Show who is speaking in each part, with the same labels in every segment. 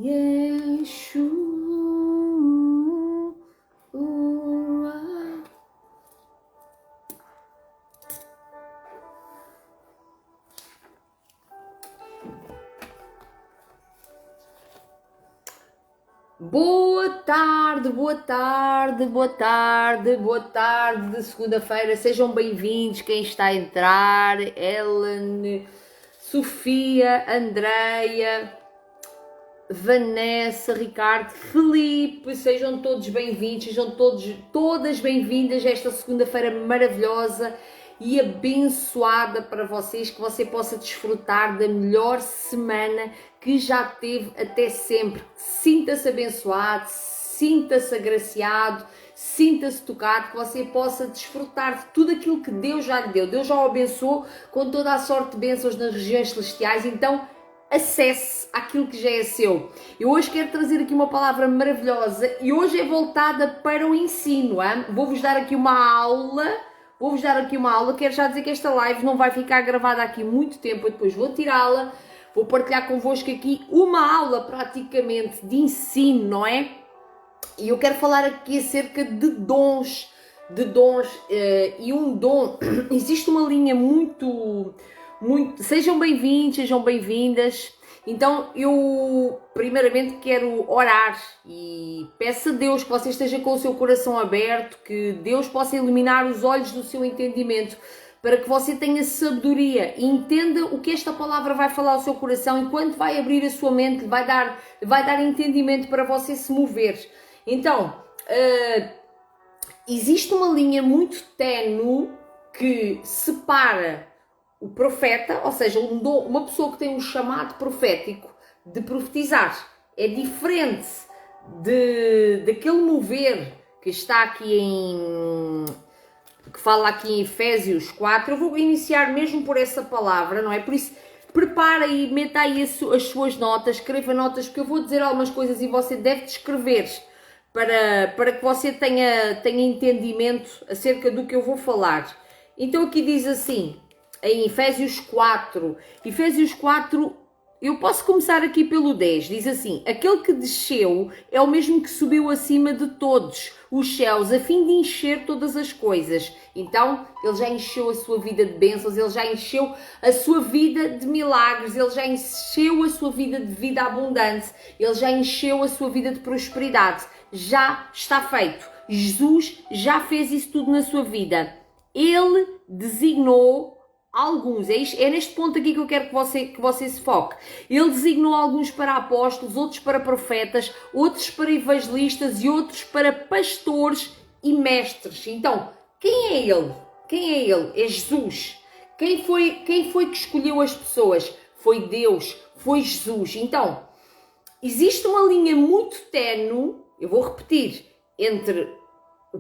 Speaker 1: Yeshua. Boa tarde, boa tarde, boa tarde, boa tarde de segunda-feira. Sejam bem-vindos quem está a entrar. Ellen, Sofia, Andreia, Vanessa, Ricardo, Felipe, sejam todos bem-vindos, sejam todas bem-vindas a esta segunda-feira maravilhosa e abençoada para vocês, que você possa desfrutar da melhor semana que já teve até sempre. Sinta-se abençoado, sinta-se agraciado, sinta-se tocado, que você possa desfrutar de tudo aquilo que Deus já lhe deu. Deus já o abençoou com toda a sorte de bênçãos nas regiões celestiais, então acesse aquilo que já é seu. Eu hoje quero trazer aqui uma palavra maravilhosa e hoje é voltada para o ensino. Vou-vos dar aqui uma aula. Quero já dizer que esta live não vai ficar gravada aqui muito tempo, eu depois vou tirá-la, vou partilhar convosco aqui uma aula praticamente de ensino, não é? E eu quero falar aqui acerca de dons, e um dom, existe uma linha muito, sejam bem-vindos, sejam bem-vindas. Então eu primeiramente quero orar e peço a Deus que você esteja com o seu coração aberto, que Deus possa iluminar os olhos do seu entendimento, para que você tenha sabedoria e entenda o que esta palavra vai falar ao seu coração, enquanto vai abrir a sua mente, vai dar entendimento para você se mover. Então, existe uma linha muito ténue que separa o profeta, ou seja, uma pessoa que tem um chamado profético de profetizar. É diferente daquele mover que está aqui que fala aqui em Efésios 4. Eu vou iniciar mesmo por essa palavra, não é? Por isso, prepara e meta aí as suas notas, escreva notas, porque eu vou dizer algumas coisas e você deve escrever para que você tenha entendimento acerca do que eu vou falar. Então aqui diz assim, em Efésios 4, eu posso começar aqui pelo 10, diz assim: aquele que desceu é o mesmo que subiu acima de todos os céus, a fim de encher todas as coisas. Então, ele já encheu a sua vida de bênçãos, ele já encheu a sua vida de milagres, ele já encheu a sua vida de vida abundante, ele já encheu a sua vida de prosperidade. Já está feito. Jesus já fez isso tudo na sua vida. Ele designou alguns, é neste ponto aqui que eu quero que você se foque. Ele designou alguns para apóstolos, outros para profetas, outros para evangelistas e outros para pastores e mestres. Então, quem é ele? Quem é ele? É Jesus. Quem foi que escolheu as pessoas? Foi Deus, foi Jesus. Então, existe uma linha muito ténue, eu vou repetir, entre o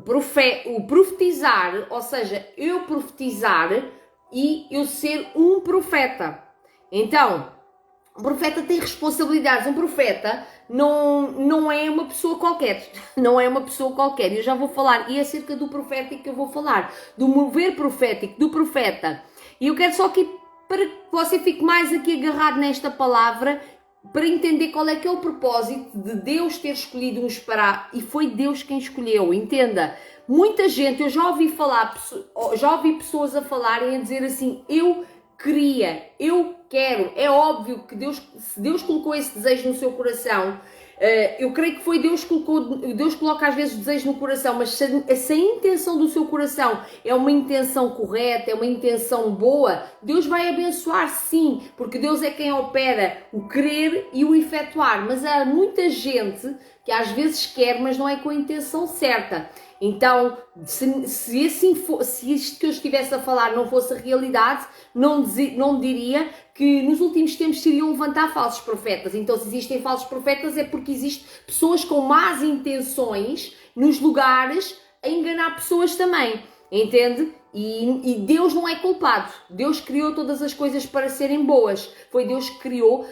Speaker 1: profetizar, ou seja, eu profetizar e eu ser um profeta. Então, um profeta tem responsabilidades. Um profeta não é uma pessoa qualquer. Não é uma pessoa qualquer. Eu já vou falar, e é acerca do profético que eu vou falar, do mover profético, do profeta. E eu quero só que, para que você fique mais aqui agarrado nesta palavra, para entender qual é que é o propósito de Deus ter escolhido uns para... E foi Deus quem escolheu, entenda. Muita gente, eu já ouvi pessoas a falarem, a dizer assim, eu queria, eu quero. É óbvio que se Deus colocou esse desejo no seu coração, eu creio que foi Deus coloca às vezes desejo no coração, mas se a intenção do seu coração é uma intenção correta, é uma intenção boa, Deus vai abençoar sim, porque Deus é quem opera o querer e o efetuar. Mas há muita gente que às vezes quer, mas não é com a intenção certa. Então, se isto que eu estivesse a falar não fosse a realidade, não diria que nos últimos tempos se iriam levantar falsos profetas. Então, se existem falsos profetas é porque existem pessoas com más intenções nos lugares a enganar pessoas também. Entende? E Deus não é culpado. Deus criou todas as coisas para serem boas. Foi Deus que criou.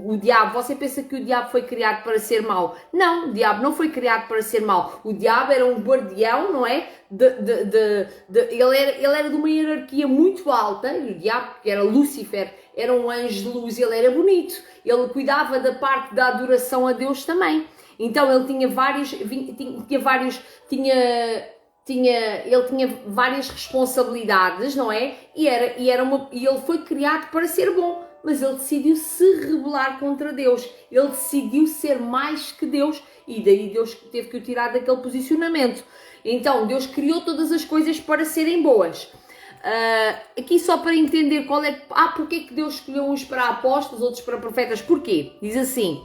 Speaker 1: O diabo. Você pensa que o diabo foi criado para ser mau? Não, o diabo não foi criado para ser mau. O diabo era um guardião, não é? Ele era de uma hierarquia muito alta. E o diabo, que era Lúcifer, era um anjo de luz. Ele era bonito. Ele cuidava da parte da adoração a Deus também. Então ele tinha ele tinha várias responsabilidades, não é? E ele foi criado para ser bom, mas ele decidiu se rebelar contra Deus. Ele decidiu ser mais que Deus e daí Deus teve que o tirar daquele posicionamento. Então Deus criou todas as coisas para serem boas. Aqui só para entender porque que Deus escolheu uns para apóstolos, outros para profetas. Porquê? Diz assim: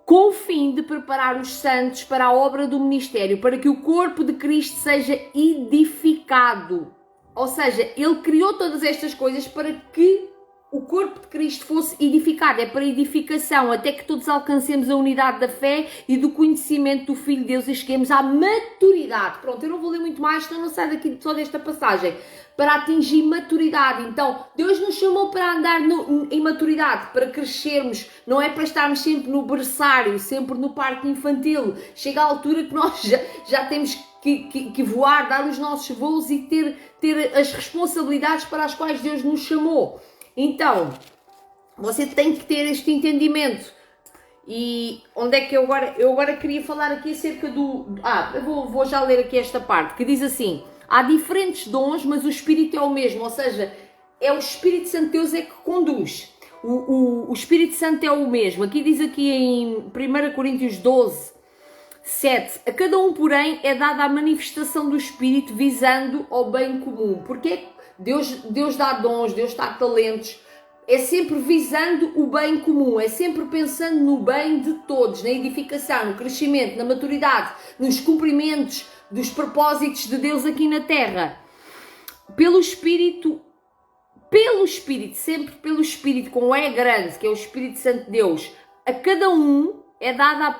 Speaker 1: com o fim de preparar os santos para a obra do ministério, para que o corpo de Cristo seja edificado. Ou seja, Ele criou todas estas coisas para que o corpo de Cristo fosse edificado. É para edificação, até que todos alcancemos a unidade da fé e do conhecimento do Filho de Deus e cheguemos à maturidade. Pronto, eu não vou ler muito mais, então não saio daqui só desta passagem. Para atingir maturidade. Então, Deus nos chamou para andar em maturidade, para crescermos, não é para estarmos sempre no berçário, sempre no parque infantil. Chega a altura que nós já temos que voar, dar os nossos voos e ter as responsabilidades para as quais Deus nos chamou. Então, você tem que ter este entendimento. E onde é que eu agora queria falar aqui acerca do... eu vou já ler aqui esta parte, que diz assim: há diferentes dons, mas o Espírito é o mesmo, ou seja, é o Espírito Santo de Deus é que conduz. O Espírito Santo é o mesmo. Aqui diz aqui em 1 Coríntios 12, 7, a cada um, porém, é dada a manifestação do Espírito visando ao bem comum. Porque Deus dá dons, Deus dá talentos, é sempre visando o bem comum, é sempre pensando no bem de todos, na edificação, no crescimento, na maturidade, nos cumprimentos dos propósitos de Deus aqui na Terra. Pelo Espírito, sempre pelo Espírito, com o E grande, que é o Espírito Santo de Deus, a cada um é dada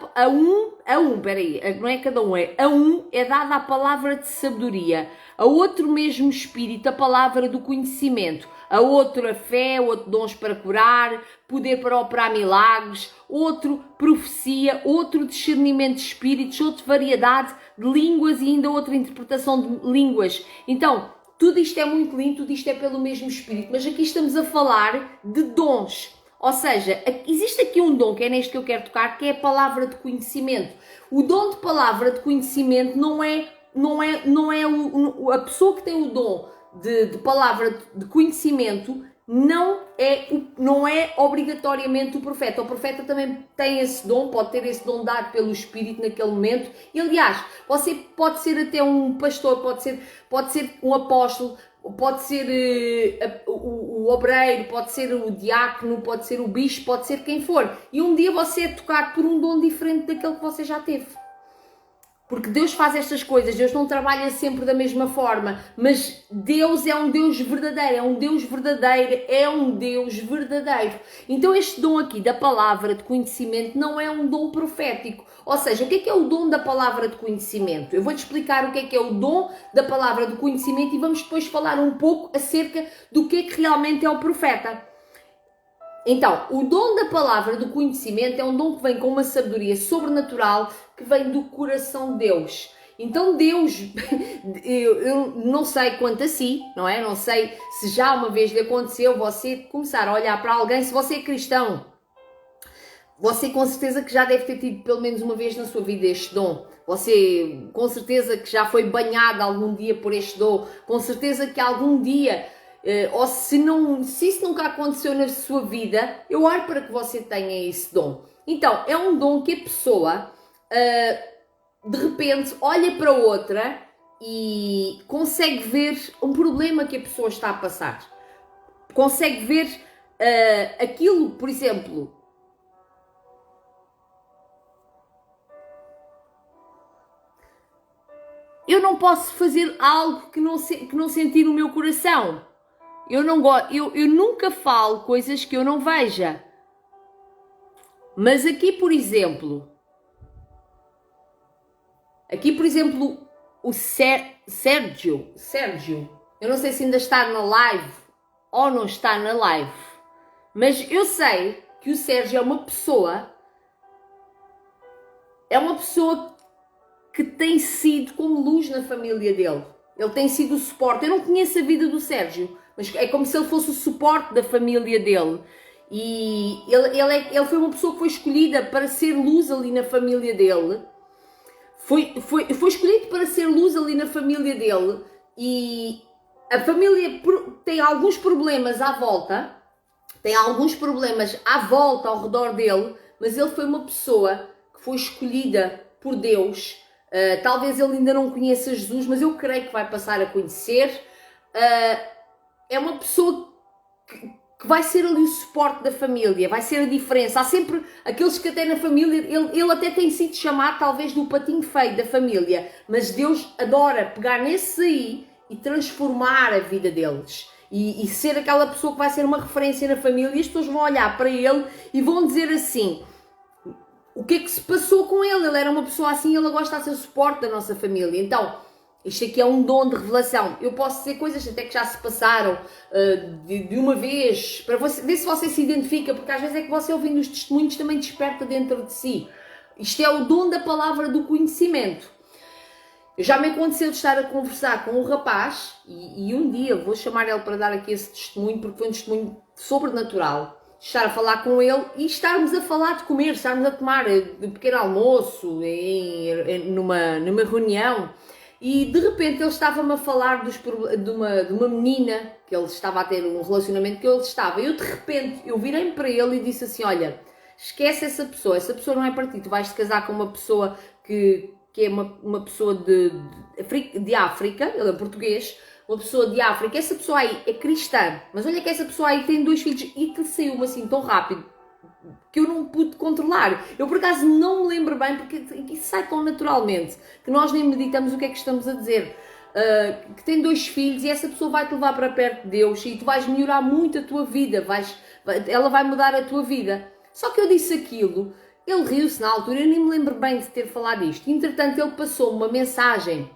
Speaker 1: não é cada um, é a um é dada a palavra de sabedoria, a outro mesmo Espírito a palavra do conhecimento, a outro a fé, outro dons para curar, poder para operar milagres, outro profecia, outro discernimento de espíritos, outra variedade de línguas e ainda outra interpretação de línguas. Então, tudo isto é muito lindo, tudo isto é pelo mesmo Espírito, mas aqui estamos a falar de dons. Ou seja, existe aqui um dom, que é neste que eu quero tocar, que é a palavra de conhecimento. O dom de palavra de conhecimento não é a pessoa que tem o dom de palavra de conhecimento, não é obrigatoriamente o profeta. O profeta também tem esse dom, pode ter esse dom dado pelo Espírito naquele momento. E, aliás, você pode ser até um pastor, pode ser um apóstolo, pode ser o obreiro, pode ser o diácono, pode ser o bispo, pode ser quem for. E um dia você é tocado por um dom diferente daquele que você já teve. Porque Deus faz estas coisas, Deus não trabalha sempre da mesma forma, mas Deus é um Deus verdadeiro, é um Deus verdadeiro. Então este dom aqui da palavra de conhecimento não é um dom profético. Ou seja, o que é o dom da palavra de conhecimento? Eu vou-te explicar o que é o dom da palavra de conhecimento e vamos depois falar um pouco acerca do que é que realmente é o profeta. Então, o dom da palavra do conhecimento é um dom que vem com uma sabedoria sobrenatural que vem do coração de Deus. Então Deus, eu não sei quanto a si, não é? Não sei se já uma vez lhe aconteceu você começar a olhar para alguém, se você é cristão, você com certeza que já deve ter tido pelo menos uma vez na sua vida este dom. Você com certeza que já foi banhado algum dia por este dom, com certeza que algum dia... ou se isso nunca aconteceu na sua vida, eu oro para que você tenha esse dom. Então, é um dom que a pessoa, de repente, olha para outra e consegue ver um problema que a pessoa está a passar. Consegue ver aquilo, por exemplo... Eu não posso fazer algo que não sentir no meu coração. Eu nunca falo coisas que eu não veja. Mas aqui, por exemplo, Sérgio, eu não sei se ainda está na live ou não está na live, mas eu sei que o Sérgio é uma pessoa que tem sido como luz na família dele. Ele tem sido o suporte. Eu não conheço a vida do Sérgio, mas é como se ele fosse o suporte da família dele. E ele foi uma pessoa que foi escolhida para ser luz ali na família dele. Foi escolhido para ser luz ali na família dele. E a família tem alguns problemas à volta. Tem alguns problemas à volta, ao redor dele. Mas ele foi uma pessoa que foi escolhida por Deus. Talvez ele ainda não conheça Jesus, mas eu creio que vai passar a conhecer. É uma pessoa que vai ser ali o suporte da família, vai ser a diferença. Há sempre aqueles que até na família, ele até tem sido chamado talvez do patinho feio da família, mas Deus adora pegar nesse aí e transformar a vida deles. E ser aquela pessoa que vai ser uma referência na família, e as pessoas vão olhar para ele e vão dizer assim: o que é que se passou com ele? Ele era uma pessoa assim, ele gosta de ser o suporte da nossa família. Então, isto aqui é um dom de revelação. Eu posso dizer coisas até que já se passaram de uma vez, para ver se você se identifica, porque às vezes é que você ouvindo os testemunhos também desperta dentro de si. Isto é o dom da palavra do conhecimento. Já me aconteceu de estar a conversar com um rapaz, e um dia vou chamar ele para dar aqui esse testemunho, porque foi um testemunho sobrenatural. Estar a falar com ele e estarmos a falar de comer, estarmos a tomar um pequeno almoço numa reunião, e de repente ele estava-me a falar de uma menina que ele estava a ter um relacionamento que ele estava, e eu de repente eu virei-me para ele e disse assim: olha, esquece essa pessoa não é para ti, tu vais te casar com uma pessoa que é uma pessoa de África, ele é português, uma pessoa de África, essa pessoa aí é cristã, mas olha que essa pessoa aí tem 2 filhos, e que saiu-me assim tão rápido que eu não pude controlar. Eu por acaso não me lembro bem, porque isso sai tão naturalmente que nós nem meditamos o que é que estamos a dizer. Que tem 2 filhos e essa pessoa vai-te levar para perto de Deus e tu vais melhorar muito a tua vida, ela vai mudar a tua vida. Só que eu disse aquilo, ele riu-se na altura, eu nem me lembro bem de ter falado isto. Entretanto, ele passou-me uma mensagem,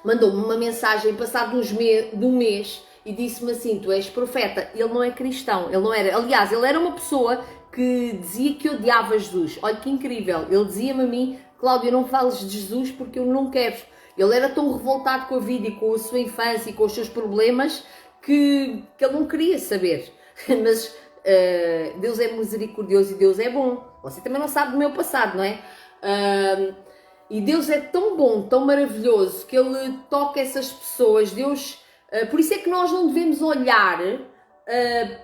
Speaker 1: mandou-me uma mensagem passado de um mês e disse-me assim: tu és profeta. Ele não é cristão, ele não era. Aliás, ele era uma pessoa que dizia que odiava Jesus. Olha que incrível, ele dizia-me a mim: Cláudia, não fales de Jesus porque eu não quero. Ele era tão revoltado com a vida e com a sua infância e com os seus problemas que ele não queria saber. Mas Deus é misericordioso e Deus é bom. Você também não sabe do meu passado, não é? E Deus é tão bom, tão maravilhoso, que Ele toca essas pessoas. Deus, por isso é que nós não devemos olhar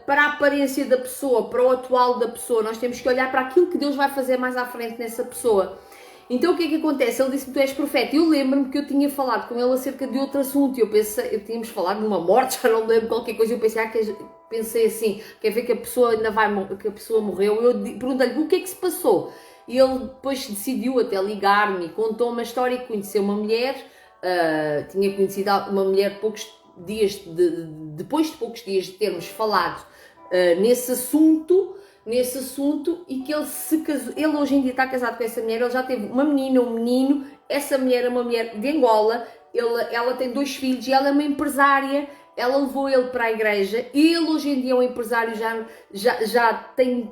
Speaker 1: para a aparência da pessoa, para o atual da pessoa. Nós temos que olhar para aquilo que Deus vai fazer mais à frente nessa pessoa. Então o que é que acontece? Ele disse-me: tu és profeta. Eu lembro-me que eu tinha falado com ele acerca de outro assunto. Eu tínhamos falado de uma morte, já não me lembro qualquer coisa. Eu pensei assim, quer ver que a pessoa ainda que a pessoa morreu. Eu perguntei-lhe: o que é que se passou? E ele depois decidiu até ligar-me e contou uma história que conheceu uma mulher, tinha conhecido uma mulher depois de poucos dias de termos falado nesse assunto, e que ele se casou. Ele hoje em dia está casado com essa mulher, ele já teve uma menina, um menino. Essa mulher é uma mulher de Angola, ela tem 2 filhos e ela é uma empresária. Ela levou ele para a igreja, ele hoje em dia é um empresário, já tem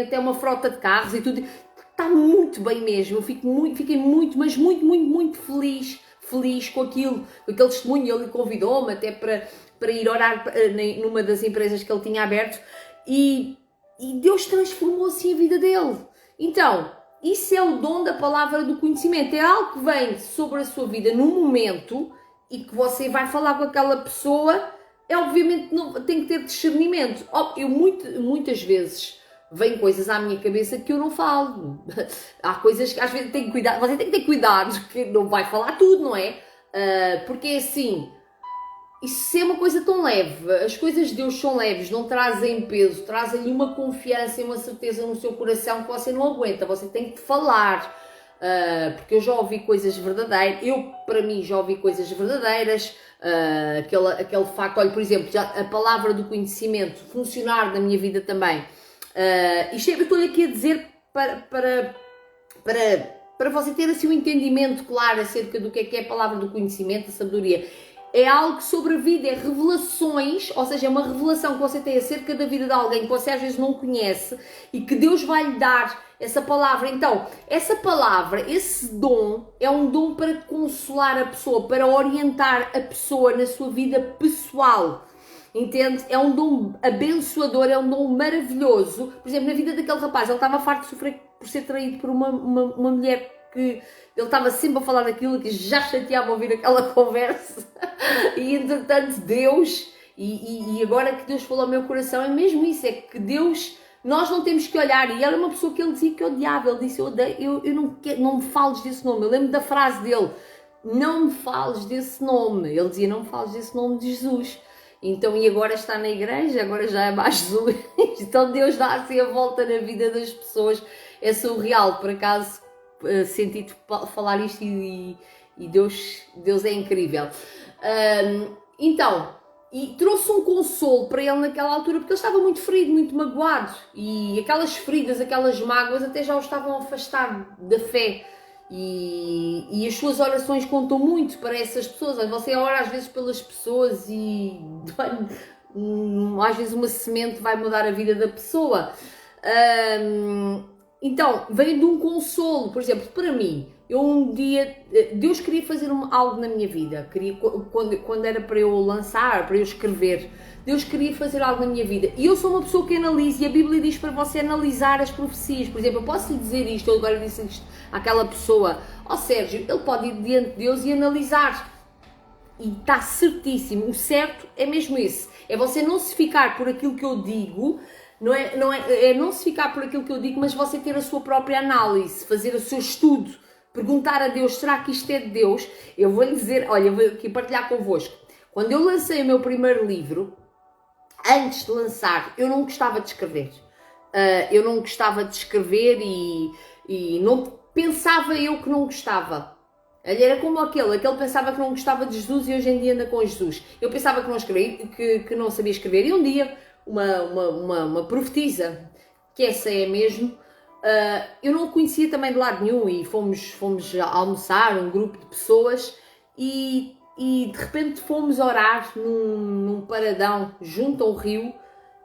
Speaker 1: até uma frota de carros e tudo. Está muito bem mesmo, eu fiquei muito feliz com aquele testemunho. Ele convidou-me até para ir orar numa das empresas que ele tinha aberto, e Deus transformou assim a vida dele. Então, isso é o dom da palavra do conhecimento, é algo que vem sobre a sua vida num momento e que você vai falar com aquela pessoa. Obviamente tem que ter discernimento. Eu muitas vezes vêm coisas à minha cabeça que eu não falo. Há coisas que às vezes tem que cuidar. Você tem que ter cuidado, que não vai falar tudo, não é? Porque é assim, isso é uma coisa tão leve. As coisas de Deus são leves, não trazem peso, trazem uma confiança e uma certeza no seu coração que você não aguenta. Você tem que falar. Porque eu já ouvi coisas verdadeiras, para mim já ouvi coisas verdadeiras, aquele facto, olha, por exemplo, a palavra do conhecimento funcionar na minha vida também. Isto eu estou aqui a dizer para para você ter assim um entendimento claro acerca do que é a palavra do conhecimento, da sabedoria. É algo sobre a vida, é revelações, ou seja, é uma revelação que você tem acerca da vida de alguém que você às vezes não conhece e que Deus vai lhe dar essa palavra. Então, essa palavra, esse dom, é um dom para consolar a pessoa, para orientar a pessoa na sua vida pessoal. Entende? É um dom abençoador, é um dom maravilhoso. Por exemplo, na vida daquele rapaz, ele estava farto de sofrer por ser traído por uma mulher que ele estava sempre a falar daquilo, que já chateava ouvir aquela conversa. E entretanto Deus, e agora que Deus falou ao meu coração, é mesmo isso, é que Deus, nós não temos que olhar, e era uma pessoa que ele dizia que odiava, ele disse, eu não me fales desse nome, eu lembro da frase dele, não me fales desse nome, ele dizia, não me fales desse nome de Jesus. Então, e agora está na igreja, agora já é mais Jesus. Então Deus dá assim a volta na vida das pessoas, é surreal, por acaso senti-te falar isto e Deus é incrível. Então, e trouxe um consolo para ele naquela altura, porque ele estava muito ferido, muito magoado, e aquelas feridas, aquelas mágoas até já o estavam a afastar da fé. E as suas orações contam muito para essas pessoas. Você ora às vezes pelas pessoas e às vezes uma semente vai mudar a vida da pessoa. Então, veio de um consolo. Por exemplo, para mim, eu um dia, Deus queria fazer algo na minha vida, quando era para eu lançar, para eu escrever, Deus queria fazer algo na minha vida, e eu sou uma pessoa que analisa, e a Bíblia diz para você analisar as profecias. Por exemplo, eu posso lhe dizer isto, eu agora disse isto àquela pessoa, Sérgio, ele pode ir diante de Deus e analisar, e está certíssimo, o certo é mesmo esse, é você não se ficar por aquilo que eu digo, não se ficar por aquilo que eu digo, mas você ter a sua própria análise, fazer o seu estudo, perguntar a Deus, será que isto é de Deus? Eu vou lhe dizer, olha, eu vou aqui partilhar convosco, quando eu lancei o meu primeiro livro, antes de lançar, eu não gostava de escrever, e não pensava eu que não gostava. Ele era como aquele pensava que não gostava de Jesus e hoje em dia anda com Jesus. Eu pensava que não escrevia, que não sabia escrever, e um dia uma profetisa, que essa é mesmo, eu não conhecia também de lado nenhum, e fomos almoçar, um grupo de pessoas, e de repente fomos orar num paradão junto ao rio,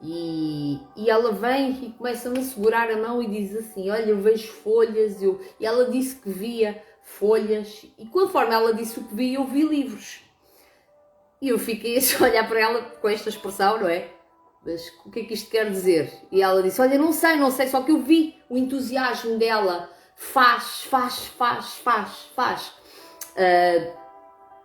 Speaker 1: e ela vem e começa-me a segurar a mão e diz assim, olha, eu vejo folhas, e ela disse que via folhas, e conforme ela disse o que via, eu vi livros. E eu fiquei a olhar para ela com esta expressão, não é? Mas o que é que isto quer dizer? E ela disse, olha, não sei, só que eu vi o entusiasmo dela, faz.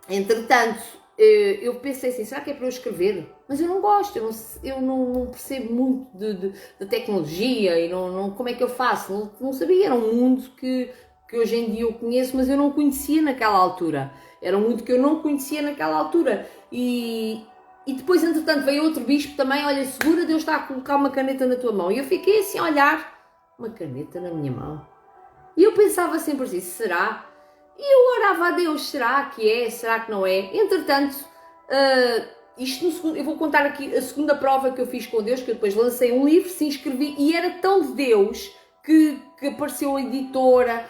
Speaker 1: Entretanto, eu pensei assim, será que é para eu escrever? Mas eu não gosto, eu não percebo muito de tecnologia, e como é que eu faço? Não sabia, era um mundo que hoje em dia eu conheço, mas eu não conhecia naquela altura. Era um mundo que eu não conhecia naquela altura. E depois, entretanto, veio outro bispo também, olha, segura, Deus está a colocar uma caneta na tua mão. E eu fiquei assim a olhar, uma caneta na minha mão. E eu pensava sempre assim, será? E eu orava a Deus, será que é, será que não é? Entretanto, eu vou contar aqui a segunda prova que eu fiz com Deus, que eu depois lancei um livro, se inscrevi, e era tão de Deus que apareceu a editora,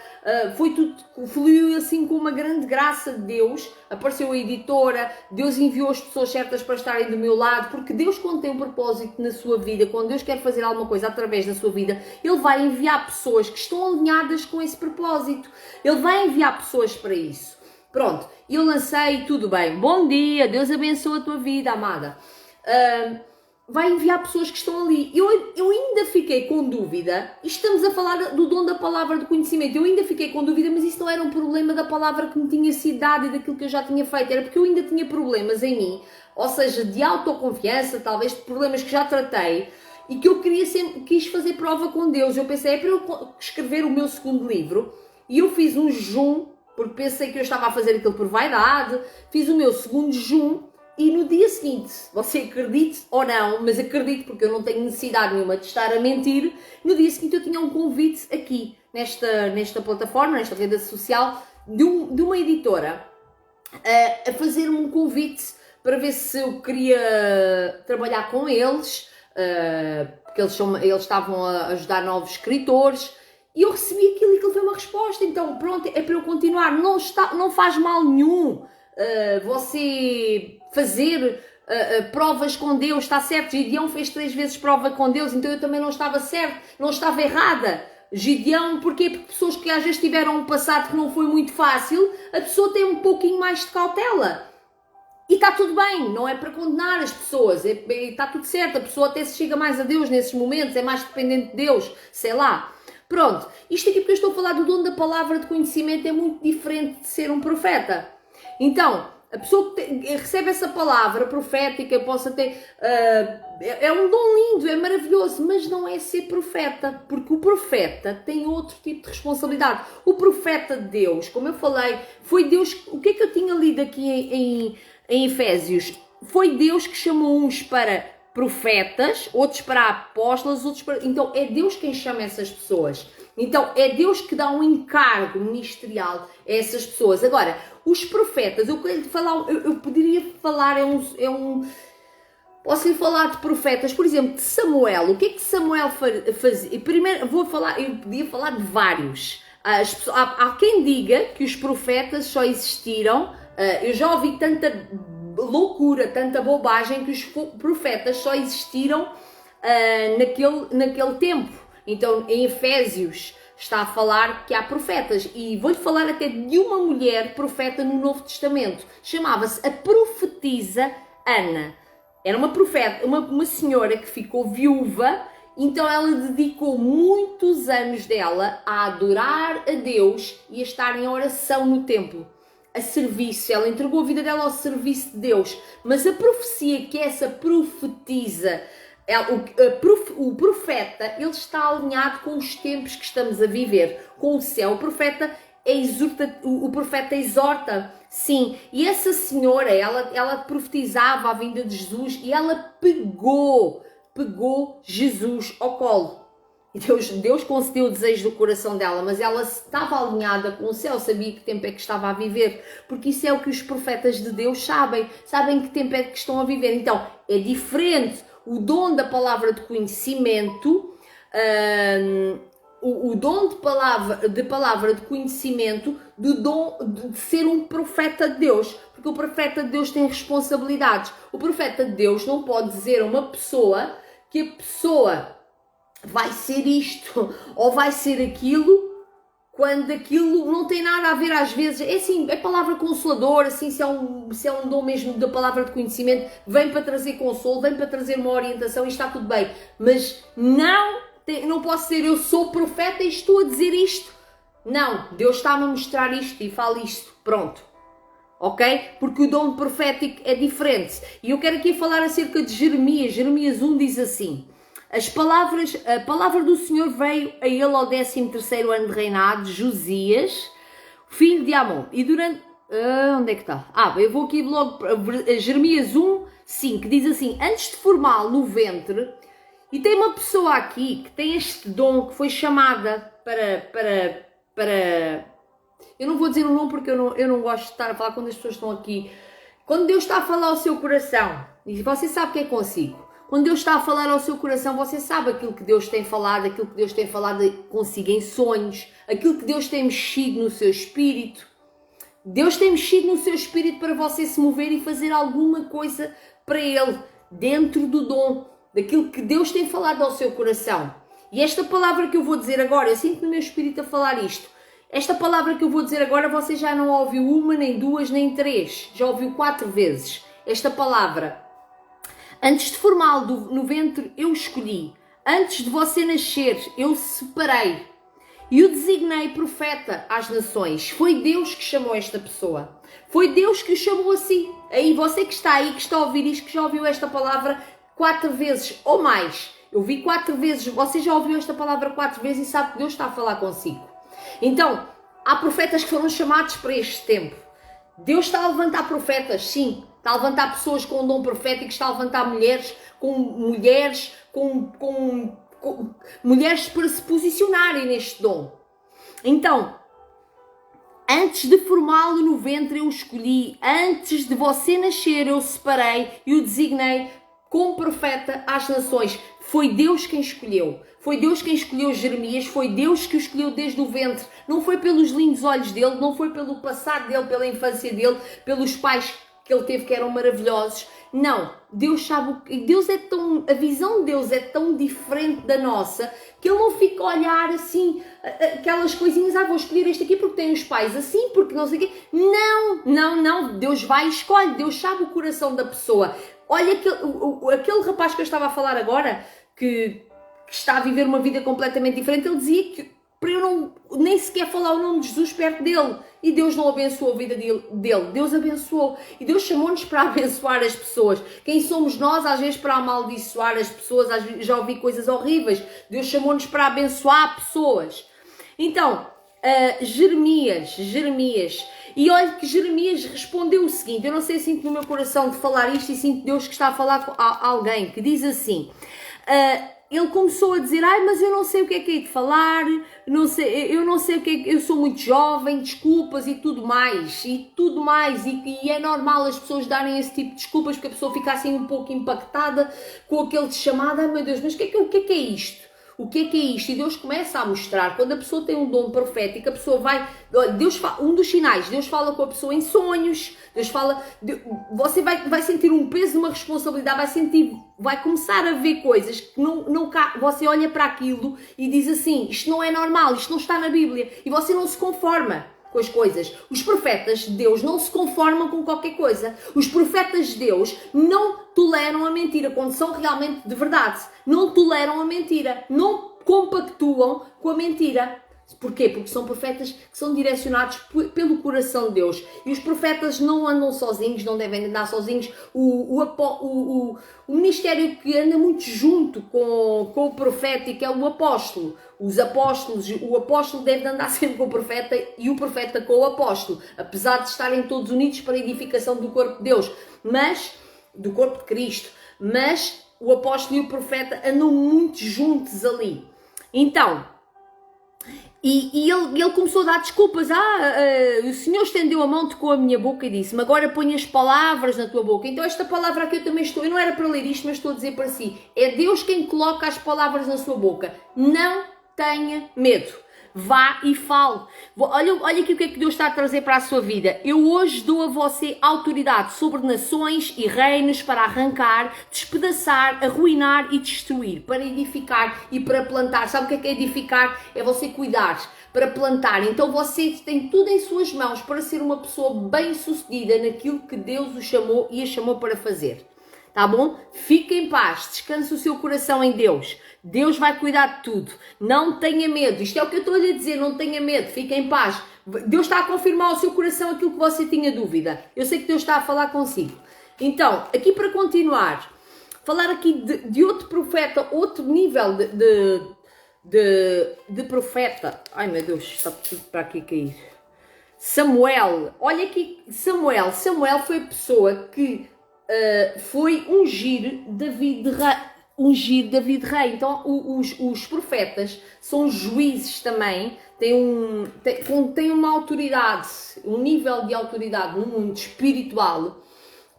Speaker 1: fluiu assim com uma grande graça de Deus, apareceu a editora, Deus enviou as pessoas certas para estarem do meu lado, porque Deus, quando tem um propósito na sua vida, quando Deus quer fazer alguma coisa através da sua vida, Ele vai enviar pessoas que estão alinhadas com esse propósito, Ele vai enviar pessoas para isso. Pronto, eu lancei, tudo bem, bom dia, Deus abençoe a tua vida, amada. Vai enviar pessoas que estão ali. Eu ainda fiquei com dúvida, e estamos a falar do dom da palavra do conhecimento, eu ainda fiquei com dúvida, mas isso não era um problema da palavra que me tinha sido dada e daquilo que eu já tinha feito, era porque eu ainda tinha problemas em mim, ou seja, de autoconfiança, talvez de problemas que já tratei, e que eu quis fazer prova com Deus. Eu pensei, é para eu escrever o meu segundo livro, e eu fiz um jejum, porque pensei que eu estava a fazer aquilo por vaidade, fiz o meu segundo jejum, e no dia seguinte, você acredite ou não, mas acredito porque eu não tenho necessidade nenhuma de estar a mentir, no dia seguinte eu tinha um convite aqui, nesta plataforma, nesta rede social, de uma editora, a fazer-me um convite para ver se eu queria trabalhar com eles, porque eles estavam a ajudar novos escritores, E eu recebi aquilo e aquilo foi uma resposta. Então, pronto, é para eu continuar. Não faz mal nenhum você fazer provas com Deus, está certo? Gideão fez 3 vezes prova com Deus, então eu também não estava certo, não estava errada. Gideão, porquê? Porque pessoas que às vezes tiveram um passado que não foi muito fácil, a pessoa tem um pouquinho mais de cautela. E está tudo bem, não é para condenar as pessoas, está tudo certo, a pessoa até se chega mais a Deus nesses momentos, é mais dependente de Deus, sei lá. Pronto, isto aqui porque eu estou a falar do dom da palavra de conhecimento é muito diferente de ser um profeta. Então, a pessoa que recebe essa palavra profética, possa ter, é um dom lindo, é maravilhoso, mas não é ser profeta, porque o profeta tem outro tipo de responsabilidade. O profeta de Deus, como eu falei, foi Deus, o que é que eu tinha lido aqui em Efésios? Foi Deus que chamou uns para profetas, outros para apóstolos, outros para... Então é Deus quem chama essas pessoas. Então é Deus que dá um encargo ministerial a essas pessoas. Agora, os profetas, eu poderia falar, posso lhe falar de profetas, por exemplo, de Samuel. O que é que Samuel fazia? Primeiro, eu podia falar de vários. Há quem diga que os profetas só existiram, eu já ouvi tanta loucura, tanta bobagem, que os profetas só existiram naquele tempo. Então, em Efésios está a falar que há profetas, e vou-lhe falar até de uma mulher profeta no Novo Testamento, chamava-se a profetisa Ana. Era uma profeta, uma senhora que ficou viúva, então ela dedicou muitos anos dela a adorar a Deus e a estar em oração no templo, a serviço. Ela entregou a vida dela ao serviço de Deus, mas a profecia que essa profetiza, o profeta, ele está alinhado com os tempos que estamos a viver, com o céu. O profeta exorta, sim, e essa senhora, ela profetizava a vinda de Jesus e ela pegou Jesus ao colo. E Deus concedeu o desejo do coração dela, mas ela estava alinhada com o céu, sabia que tempo é que estava a viver, porque isso é o que os profetas de Deus sabem que tempo é que estão a viver. Então, é diferente o dom da palavra de conhecimento, o dom de palavra de conhecimento, do dom de ser um profeta de Deus, porque o profeta de Deus tem responsabilidades. O profeta de Deus não pode dizer a uma pessoa que a pessoa vai ser isto ou vai ser aquilo, quando aquilo não tem nada a ver. Às vezes é assim, é palavra consoladora, assim, se é um dom mesmo da palavra de conhecimento, vem para trazer consolo, vem para trazer uma orientação e está tudo bem, mas não posso dizer eu sou profeta e estou a dizer isto. Não, Deus está-me a mostrar isto e fala isto, pronto, ok? Porque o dom profético é diferente. E eu quero aqui falar acerca de Jeremias 1 diz assim: a palavra do Senhor veio a ele ao 13º ano de reinado de Josias, filho de Amon. E durante... onde é que está? Eu vou aqui logo para Jeremias 1, 5, que diz assim: antes de formá-lo no ventre... E tem uma pessoa aqui que tem este dom, que foi chamada para... Eu não vou dizer o nome porque eu não gosto de estar a falar quando as pessoas estão aqui. Quando Deus está a falar ao seu coração, e você sabe que é consigo, quando Deus está a falar ao seu coração, você sabe aquilo que Deus tem falado, aquilo que Deus tem falado consigo em sonhos, aquilo que Deus tem mexido no seu espírito. Deus tem mexido no seu espírito para você se mover e fazer alguma coisa para Ele, dentro do dom, daquilo que Deus tem falado ao seu coração. E esta palavra que eu vou dizer agora, eu sinto no meu espírito a falar isto. Esta palavra que eu vou dizer agora, você já não ouviu uma, nem duas, nem três. Já ouviu 4 vezes. Esta palavra. Antes de formá-lo no ventre, eu escolhi. Antes de você nascer, eu separei. E o designei profeta às nações. Foi Deus que chamou esta pessoa. Foi Deus que o chamou assim. Aí você que está aí, que está a ouvir isto, que já ouviu esta palavra 4 vezes ou mais. Eu vi 4 vezes. Você já ouviu esta palavra 4 vezes e sabe que Deus está a falar consigo. Então, há profetas que foram chamados para este tempo. Deus está a levantar profetas, sim. Está a levantar pessoas com um dom profético, está a levantar mulheres mulheres para se posicionarem neste dom. Então, antes de formá-lo no ventre eu escolhi, antes de você nascer eu separei e o designei como profeta às nações. Foi Deus quem escolheu. Foi Deus quem escolheu Jeremias, foi Deus que o escolheu desde o ventre. Não foi pelos lindos olhos dele, não foi pelo passado dele, pela infância dele, pelos pais que ele teve que eram maravilhosos. Não, Deus sabe Deus é tão, a visão de Deus é tão diferente da nossa que ele não fica a olhar assim aquelas coisinhas, vou escolher este aqui porque tem os pais assim, porque não sei o quê. Não, Deus vai e escolhe, Deus sabe o coração da pessoa. Olha aquele rapaz que eu estava a falar agora, que está a viver uma vida completamente diferente, ele dizia que para eu não, nem sequer falar o nome de Jesus perto dele, e Deus não abençoou a vida dele, Deus abençoou, e Deus chamou-nos para abençoar as pessoas. Quem somos nós às vezes para amaldiçoar as pessoas? Às vezes, já ouvi coisas horríveis. Deus chamou-nos para abençoar pessoas. Então, Jeremias, e olha que Jeremias respondeu o seguinte, eu não sei, sinto no meu coração de falar isto, e sinto Deus que está a falar com alguém, que diz assim, ele começou a dizer, mas eu não sei o que é que hei de falar, eu não sei o que é que, eu sou muito jovem, desculpas e tudo mais, e é normal as pessoas darem esse tipo de desculpas, porque a pessoa fica assim um pouco impactada com aquele chamado, meu Deus, mas o que é isto? O que é isto? E Deus começa a mostrar, quando a pessoa tem um dom profético, a pessoa vai, um dos sinais, Deus fala com a pessoa em sonhos, Deus fala, você vai sentir um peso, uma responsabilidade, vai começar a ver coisas que você olha para aquilo e diz assim, isto não é normal, isto não está na Bíblia, e você não se conforma com as coisas. Os profetas de Deus não se conformam com qualquer coisa. Os profetas de Deus não toleram a mentira quando são realmente de verdade. Não toleram a mentira. Não compactuam com a mentira. Porquê? Porque são profetas que são direcionados pelo coração de Deus. E os profetas não andam sozinhos, não devem andar sozinhos. O ministério que anda muito junto com o profético é o apóstolo. Os apóstolos, o apóstolo deve andar sempre com o profeta e o profeta com o apóstolo. Apesar de estarem todos unidos para a edificação do corpo de Deus, do corpo de Cristo. Mas o apóstolo e o profeta andam muito juntos ali. Então, E ele começou a dar desculpas. O Senhor estendeu a mão, tocou a minha boca e disse-me, agora põe as palavras na tua boca. Então esta palavra aqui eu também eu não era para ler isto, mas estou a dizer para si, é Deus quem coloca as palavras na sua boca. Não tenha medo. Vá e fale. Olha aqui o que é que Deus está a trazer para a sua vida. Eu hoje dou a você autoridade sobre nações e reinos para arrancar, despedaçar, arruinar e destruir, para edificar e para plantar. Sabe o que é edificar? É você cuidar, para plantar. Então você tem tudo em suas mãos para ser uma pessoa bem-sucedida naquilo que Deus o chamou e a chamou para fazer. Tá bom? Fique em paz, descanse o seu coração em Deus. Deus vai cuidar de tudo. Não tenha medo. Isto é o que eu estou a lhe dizer, não tenha medo, fique em paz. Deus está a confirmar ao seu coração aquilo que você tinha dúvida. Eu sei que Deus está a falar consigo. Então, aqui para continuar, falar aqui de outro profeta, outro nível de profeta. Ai meu Deus, está tudo para aqui cair. Samuel, olha aqui, Samuel foi a pessoa que foi ungir David rei. Então os profetas são juízes também, têm uma autoridade, um nível de autoridade no mundo espiritual,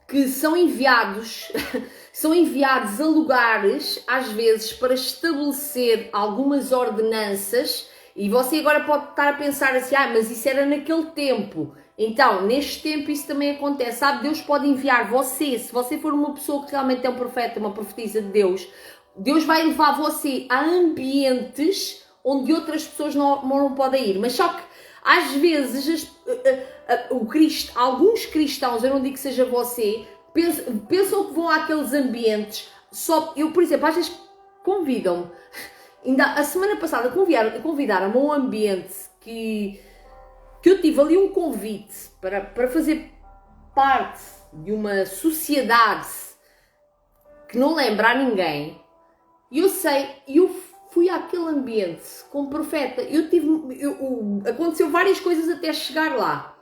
Speaker 1: que são enviados a lugares, às vezes, para estabelecer algumas ordenanças. E você agora pode estar a pensar assim, mas isso era naquele tempo. Então, neste tempo isso também acontece, sabe? Deus pode enviar você, se você for uma pessoa que realmente é um profeta, uma profetisa de Deus, Deus vai levar você a ambientes onde outras pessoas não podem ir. Mas só que, às vezes, alguns cristãos, eu não digo que seja você, pensam que vão àqueles ambientes, eu, por exemplo, às vezes convidam-me. Ainda a semana passada convidaram-me a um ambiente que eu tive ali um convite para fazer parte de uma sociedade que não lembra a ninguém. E eu fui àquele ambiente como profeta. Aconteceu várias coisas até chegar lá.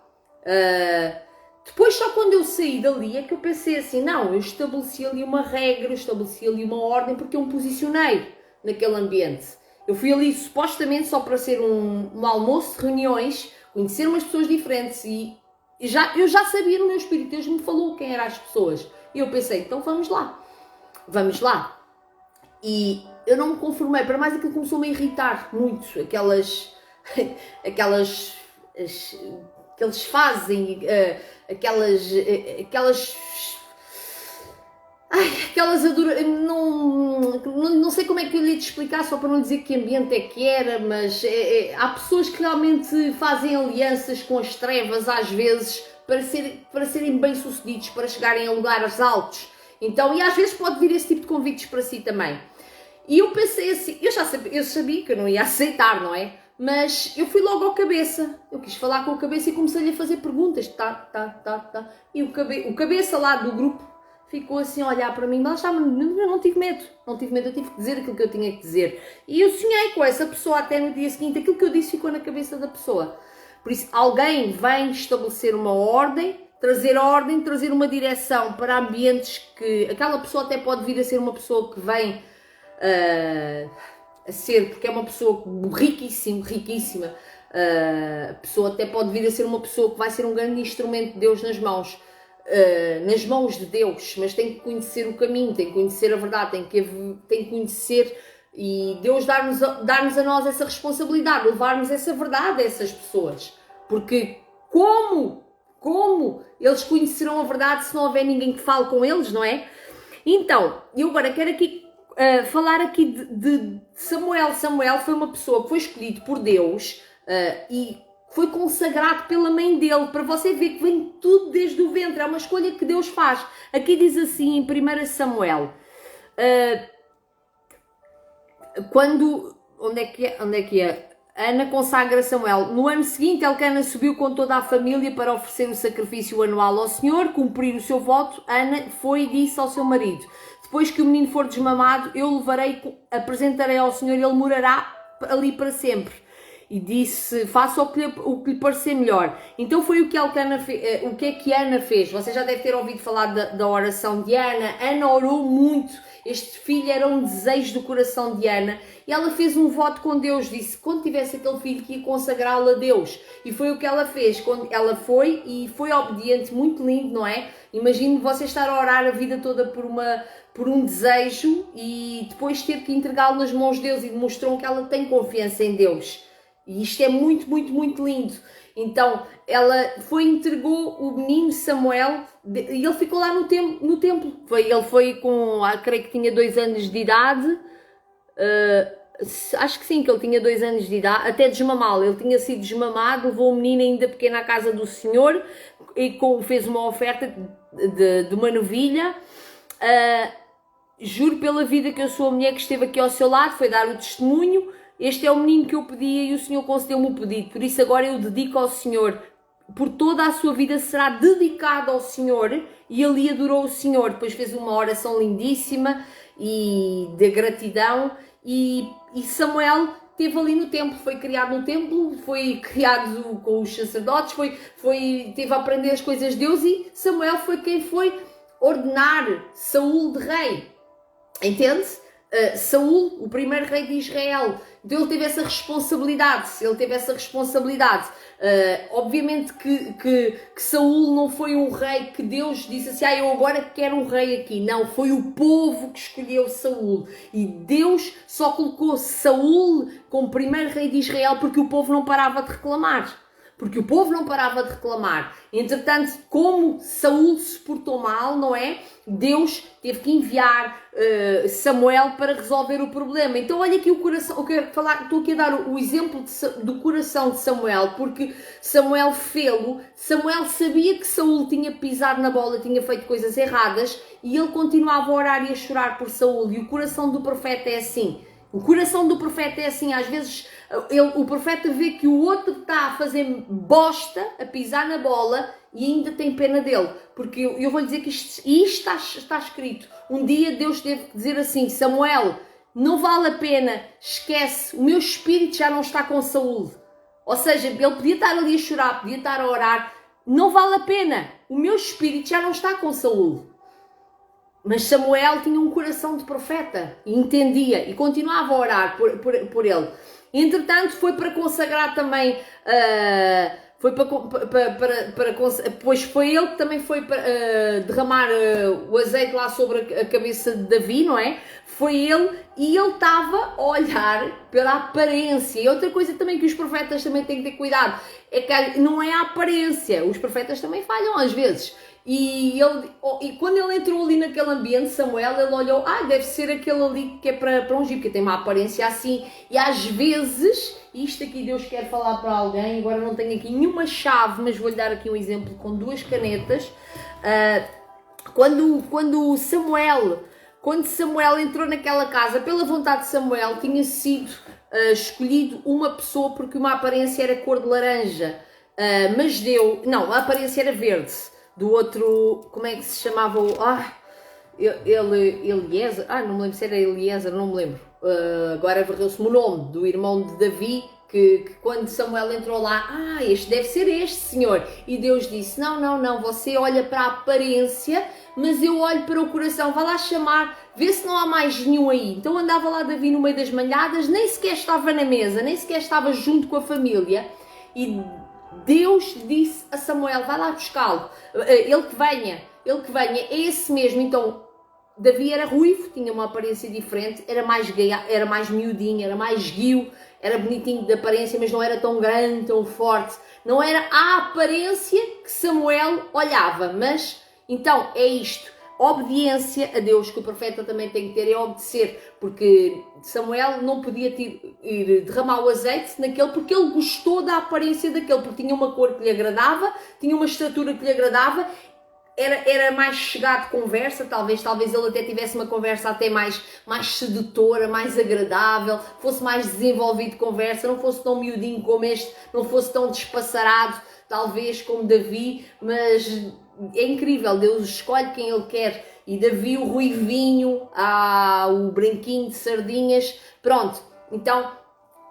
Speaker 1: Depois, só quando eu saí dali, é que eu pensei assim, não, eu estabeleci ali uma regra, eu estabeleci ali uma ordem, porque eu me posicionei naquele ambiente. Eu fui ali supostamente só para ser um almoço de reuniões, conhecer umas pessoas diferentes e eu já sabia no meu espírito, Deus me falou quem eram as pessoas. E eu pensei, então vamos lá. E eu não me conformei, para mais aquilo começou-me a irritar muito, aquelas que eles fazem, não sei como é que eu lhe explicar, só para não dizer que ambiente é que era, mas há pessoas que realmente fazem alianças com as trevas às vezes para serem bem-sucedidos, para chegarem a lugares altos. Então, e às vezes pode vir esse tipo de convites para si também. E eu pensei assim, eu sabia que eu não ia aceitar, não é? Mas eu fui logo ao cabeça, eu quis falar com o cabeça e comecei-lhe a fazer perguntas, e o cabeça lá do grupo ficou assim a olhar para mim, mas eu não tive medo, eu tive que dizer aquilo que eu tinha que dizer. E eu sonhei com essa pessoa até no dia seguinte, aquilo que eu disse ficou na cabeça da pessoa. Por isso, alguém vem estabelecer uma ordem, trazer uma direção para ambientes que aquela pessoa até pode vir a ser uma pessoa que vem a ser, porque é uma pessoa riquíssima, a pessoa até pode vir a ser uma pessoa que vai ser um grande instrumento de Deus nas mãos de Deus, mas tem que conhecer o caminho, tem que conhecer a verdade, tem que conhecer, e Deus dar-nos a nós essa responsabilidade, levar-nos essa verdade a essas pessoas, porque como eles conhecerão a verdade se não houver ninguém que fale com eles, não é? Então, eu agora quero aqui falar aqui de Samuel. Samuel foi uma pessoa que foi escolhido por Deus e foi consagrado pela mãe dele, para você ver que vem tudo desde o ventre, é uma escolha que Deus faz. Aqui diz assim em 1 Samuel, onde é que é? Ana consagra Samuel. No ano seguinte, Elcana subiu com toda a família para oferecer o sacrifício anual ao Senhor, cumprir o seu voto. Ana foi e disse ao seu marido: depois que o menino for desmamado, eu o apresentarei ao Senhor e ele morará ali para sempre. E disse: faça o que lhe parecer melhor. Então foi o que Elcana fez. O que é que Ana fez? Você já deve ter ouvido falar da oração de Ana. Ana orou muito. Este filho era um desejo do coração de Ana. E ela fez um voto com Deus. Disse: quando tivesse aquele filho, que ia consagrá-lo a Deus. E foi o que ela fez. Quando ela foi obediente, muito lindo, não é? Imagine você estar a orar a vida toda por um desejo e depois ter que entregá-lo nas mãos de Deus, e demonstrou que ela tem confiança em Deus. E isto é muito, muito, muito lindo. Então, ela entregou o menino Samuel, e ele ficou lá no templo. Ele foi com, creio que tinha 2 anos de idade, acho que sim, que ele tinha 2 anos de idade, até desmamá-lo. Ele tinha sido desmamado, levou o menino ainda pequeno à casa do Senhor, e fez uma oferta de uma novilha. Juro pela vida que eu sou a mulher que esteve aqui ao seu lado, foi dar o testemunho. Este é o menino que eu pedia e o Senhor concedeu-me o pedido, por isso agora eu dedico ao Senhor. Por toda a sua vida será dedicado ao Senhor, e ele adorou o Senhor. Depois fez uma oração lindíssima e de gratidão, e Samuel esteve ali no templo, foi criado no templo, foi criado com os sacerdotes, teve a aprender as coisas de Deus, e Samuel foi quem foi ordenar Saúl de rei, entende? Saúl, o primeiro rei de Israel. Então ele teve essa responsabilidade. Obviamente que Saúl não foi um rei que Deus disse assim: eu agora quero um rei aqui. Não, foi o povo que escolheu Saúl. E Deus só colocou Saúl como primeiro rei de Israel porque o povo não parava de reclamar. Entretanto, como Saúl se portou mal, não é? Deus teve que enviar Samuel para resolver o problema. Então olha aqui o coração, eu quero falar, estou aqui a dar o exemplo do coração de Samuel, porque Samuel Samuel sabia que Saúl tinha pisado na bola, tinha feito coisas erradas, e ele continuava a orar e a chorar por Saúl. E o coração do profeta é assim. Às vezes o profeta vê que o outro está a fazer bosta, a pisar na bola, e ainda tem pena dele, porque eu vou lhe dizer que isto está escrito. Um dia Deus teve que dizer assim: Samuel, não vale a pena, esquece, o meu espírito já não está com Saúl. Ou seja, ele podia estar ali a chorar, podia estar a orar, não vale a pena, o meu espírito já não está com Saúl. Mas Samuel tinha um coração de profeta, e entendia, e continuava a orar por ele. Entretanto, foi para consagrar também, foi pois foi ele que também foi para derramar o azeite lá sobre a cabeça de Davi, não é? Foi ele, e ele estava a olhar pela aparência. E outra coisa também que os profetas também têm que ter cuidado, é que não é a aparência, os profetas também falham às vezes. E quando ele entrou ali naquele ambiente, Samuel, ele olhou, deve ser aquele ali que é para ungir, porque tem uma aparência assim, e às vezes, isto aqui Deus quer falar para alguém, agora não tenho aqui nenhuma chave, mas vou-lhe dar aqui um exemplo com 2 canetas. Quando Samuel entrou naquela casa, pela vontade de Samuel, tinha sido escolhido uma pessoa porque uma aparência era cor de laranja, a aparência era verde. Do outro, como é que se chamava? Eliezer, não me lembro se era Eliezer, não me lembro. Agora varreu-se-me o nome do irmão de Davi, que quando Samuel entrou lá, este deve ser este senhor. E Deus disse, não, você olha para a aparência, mas eu olho para o coração, vá lá chamar, vê se não há mais nenhum aí. Então andava lá Davi no meio das malhadas, nem sequer estava na mesa, nem sequer estava junto com a família, e Deus disse a Samuel, vai lá buscá-lo, ele que venha, é esse mesmo. Então Davi era ruivo, tinha uma aparência diferente, era mais gay, era mais miudinho, era mais guio, era bonitinho de aparência, mas não era tão grande, tão forte, não era a aparência que Samuel olhava. Mas então é isto, obediência a Deus, que o profeta também tem que ter, é obedecer, porque Samuel não podia ir derramar o azeite naquele, porque ele gostou da aparência daquele, porque tinha uma cor que lhe agradava, tinha uma estatura que lhe agradava, era mais chegado de conversa, talvez ele até tivesse uma conversa até mais sedutora, mais agradável, fosse mais desenvolvido de conversa, não fosse tão miudinho como este, não fosse tão despassarado, talvez como Davi, mas é incrível, Deus escolhe quem Ele quer, e Davi o ruivinho, o branquinho de sardinhas, pronto. Então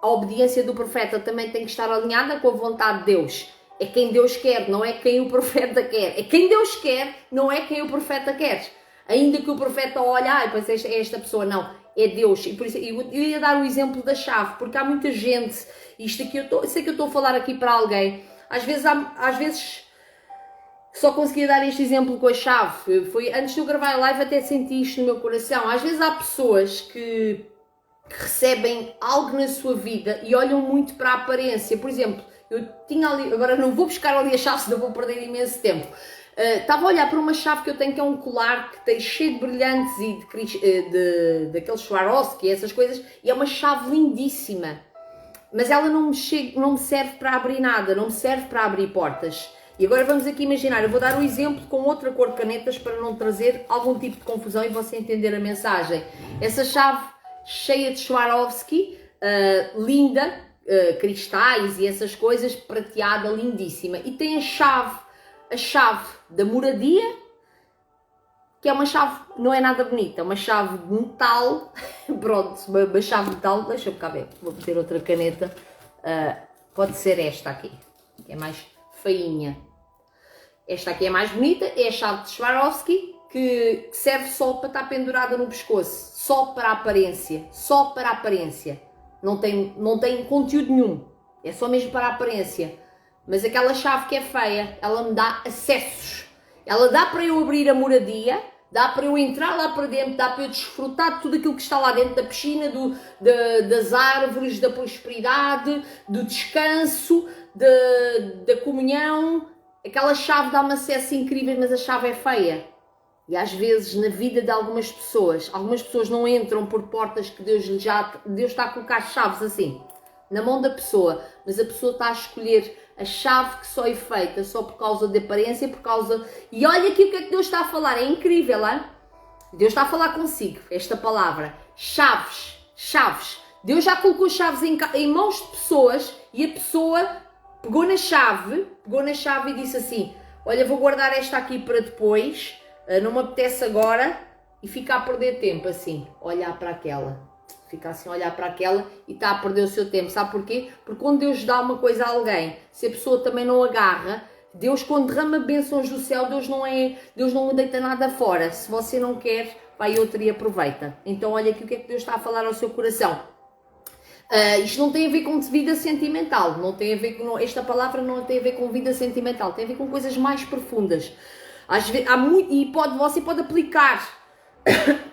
Speaker 1: a obediência do profeta também tem que estar alinhada com a vontade de Deus. É quem Deus quer, não é quem o profeta quer. É quem Deus quer, não é quem o profeta quer. Ainda que o profeta olhe, pois é esta pessoa, não. É Deus. E por isso eu ia dar o exemplo da chave, porque há muita gente, isto aqui sei que eu estou a falar aqui para alguém, às vezes só conseguia dar este exemplo com a chave. Foi antes de eu gravar a live, até senti isto no meu coração. Às vezes há pessoas que recebem algo na sua vida e olham muito para a aparência. Por exemplo, eu tinha ali, agora não vou buscar ali a chave, senão vou perder imenso tempo. Estava a olhar para uma chave que eu tenho, que é um colar que tem cheio de brilhantes e daqueles Swarovski, essas coisas, e é uma chave lindíssima. Mas ela não me serve para abrir nada, não me serve para abrir portas. E agora vamos aqui imaginar, eu vou dar um exemplo com outra cor de canetas para não trazer algum tipo de confusão e você entender a mensagem. Essa chave cheia de Swarovski, linda, cristais e essas coisas, prateada, lindíssima. E tem a chave da moradia, que é uma chave, não é nada bonita, é uma chave de metal, pronto, uma chave de metal, deixa-me cá ver, vou meter outra caneta, pode ser esta aqui, que é mais feinha. Esta aqui é mais bonita, é a chave de Swarovski, que serve só para estar pendurada no pescoço, só para a aparência, não tem conteúdo nenhum, é só mesmo para a aparência. Mas aquela chave que é feia, ela me dá acessos, ela dá para eu abrir a moradia, dá para eu entrar lá para dentro, dá para eu desfrutar de tudo aquilo que está lá dentro da piscina, das árvores, da prosperidade, do descanso, da comunhão. Aquela chave dá-me acesso incrível, mas a chave é feia. E às vezes na vida de algumas pessoas não entram por portas que Deus está a colocar chaves assim, na mão da pessoa, mas a pessoa está a escolher a chave que só é feita só por causa de aparência, E olha aqui o que é que Deus está a falar, é incrível, hein? Deus está a falar consigo, esta palavra, chaves. Deus já colocou chaves em mãos de pessoas e a pessoa pegou na chave e disse assim, olha, vou guardar esta aqui para depois, não me apetece agora, e fica a perder tempo assim, olhar para aquela. Fica assim a olhar para aquela e está a perder o seu tempo. Sabe porquê? Porque quando Deus dá uma coisa a alguém, se a pessoa também não agarra, Deus quando derrama bênçãos do céu, Deus não deita nada fora. Se você não quer, vai outro e aproveita. Então olha aqui o que é que Deus está a falar ao seu coração. Isto não tem a ver com vida sentimental, não tem a ver com, esta palavra não tem a ver com vida sentimental, tem a ver com coisas mais profundas. Às vezes, você pode aplicar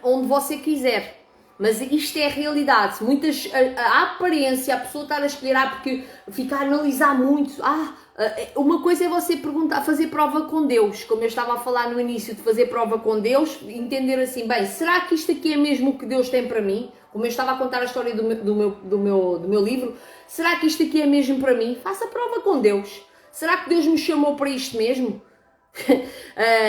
Speaker 1: onde você quiser, mas isto é a realidade. A aparência, a pessoa estar a escolher, porque fica a analisar muito. Uma coisa é você perguntar, fazer prova com Deus, como eu estava a falar no início de fazer prova com Deus, entender assim, bem, será que isto aqui é mesmo o que Deus tem para mim? Como eu estava a contar a história do meu livro, será que isto aqui é mesmo para mim? Faça prova com Deus. Será que Deus me chamou para isto mesmo?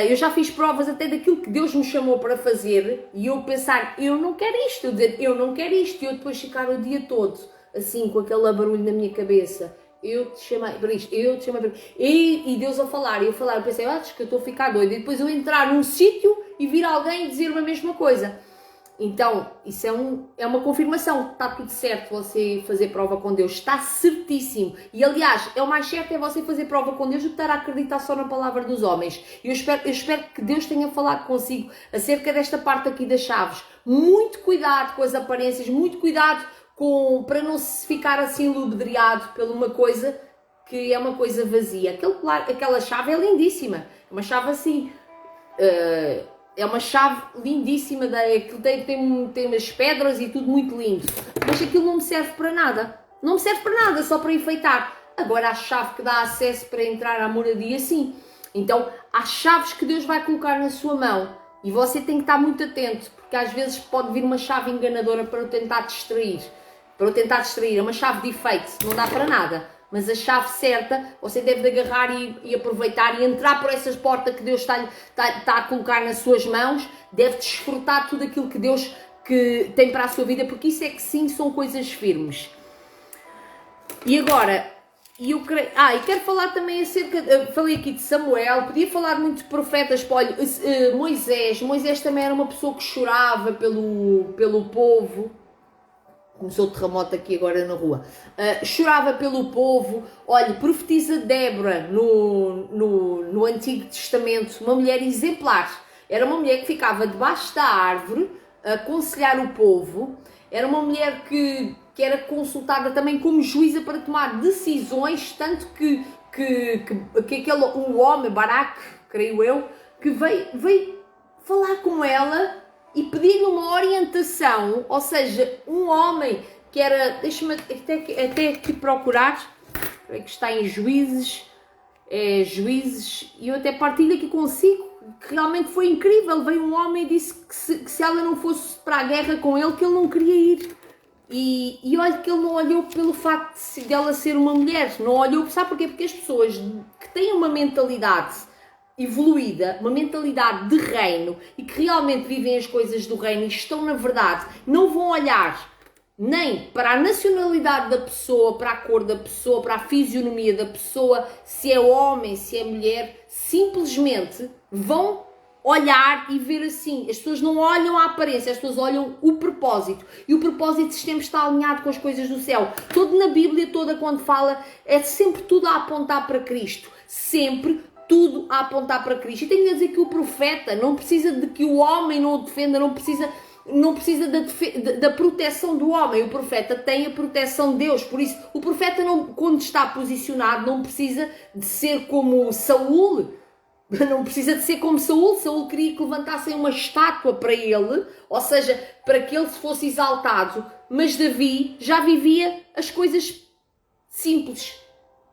Speaker 1: Eu já fiz provas até daquilo que Deus me chamou para fazer e eu pensar, eu não quero isto, eu não quero isto, e eu depois ficar o dia todo assim com aquele barulho na minha cabeça, eu te chamei para isto, eu te chamei para isto, e Deus a falar, eu pensei, acho que eu estou a ficar doida, e depois eu entrar num sítio e vir alguém dizer-me a mesma coisa. Então, isso é uma confirmação, está tudo certo você fazer prova com Deus, está certíssimo. E aliás, o mais certo é você fazer prova com Deus do que estar a acreditar só na palavra dos homens. Eu espero que Deus tenha falado consigo acerca desta parte aqui das chaves. Muito cuidado com as aparências, muito cuidado para não se ficar assim ludibriado por uma coisa que é uma coisa vazia. Aquela chave é lindíssima, é uma chave assim... É uma chave lindíssima, tem umas pedras e tudo muito lindo. Mas aquilo não me serve para nada. Não me serve para nada, só para enfeitar. Agora a chave que dá acesso para entrar à moradia, sim. Então há chaves que Deus vai colocar na sua mão. E você tem que estar muito atento, porque às vezes pode vir uma chave enganadora para o tentar distrair. É uma chave de efeito, não dá para nada. Mas a chave certa, você deve de agarrar e aproveitar e entrar por essas portas que Deus está a colocar nas suas mãos, deve desfrutar tudo aquilo que Deus tem para a sua vida, porque isso é que sim, são coisas firmes. E agora, e quero falar também falei aqui de Samuel, podia falar muito de profetas, olha, Moisés também era uma pessoa que chorava pelo povo. Começou o terremoto aqui agora na rua. Chorava pelo povo. Olha, profetiza Débora no Antigo Testamento, uma mulher exemplar. Era uma mulher que ficava debaixo da árvore a aconselhar o povo. Era uma mulher que era consultada também como juíza para tomar decisões, tanto que um homem, Baraque, creio eu, que veio falar com ela e pedir uma orientação, ou seja, um homem que era, deixa-me até aqui procurar, que está em Juízes, e eu até partilho aqui consigo, que realmente foi incrível. Veio um homem e disse que se ela não fosse para a guerra com ele, que ele não queria ir. E olha que ele não olhou pelo facto dela ser uma mulher, não olhou, sabe porquê? Porque as pessoas que têm uma mentalidade evoluída, uma mentalidade de reino e que realmente vivem as coisas do reino e estão na verdade, não vão olhar nem para a nacionalidade da pessoa, para a cor da pessoa, para a fisionomia da pessoa, se é homem, se é mulher, simplesmente vão olhar e ver assim. As pessoas não olham a aparência, as pessoas olham o propósito. E o propósito sempre está alinhado com as coisas do céu. Todo na Bíblia, toda quando fala, é sempre tudo a apontar para Cristo. Sempre tudo a apontar para Cristo. E tenho a dizer que o profeta não precisa de que o homem não o defenda, não precisa da proteção do homem. O profeta tem a proteção de Deus. Por isso, o profeta, quando está posicionado, não precisa de ser como Saul. Não precisa de ser como Saul. Saul queria que levantassem uma estátua para ele, ou seja, para que ele se fosse exaltado. Mas Davi já vivia as coisas simples.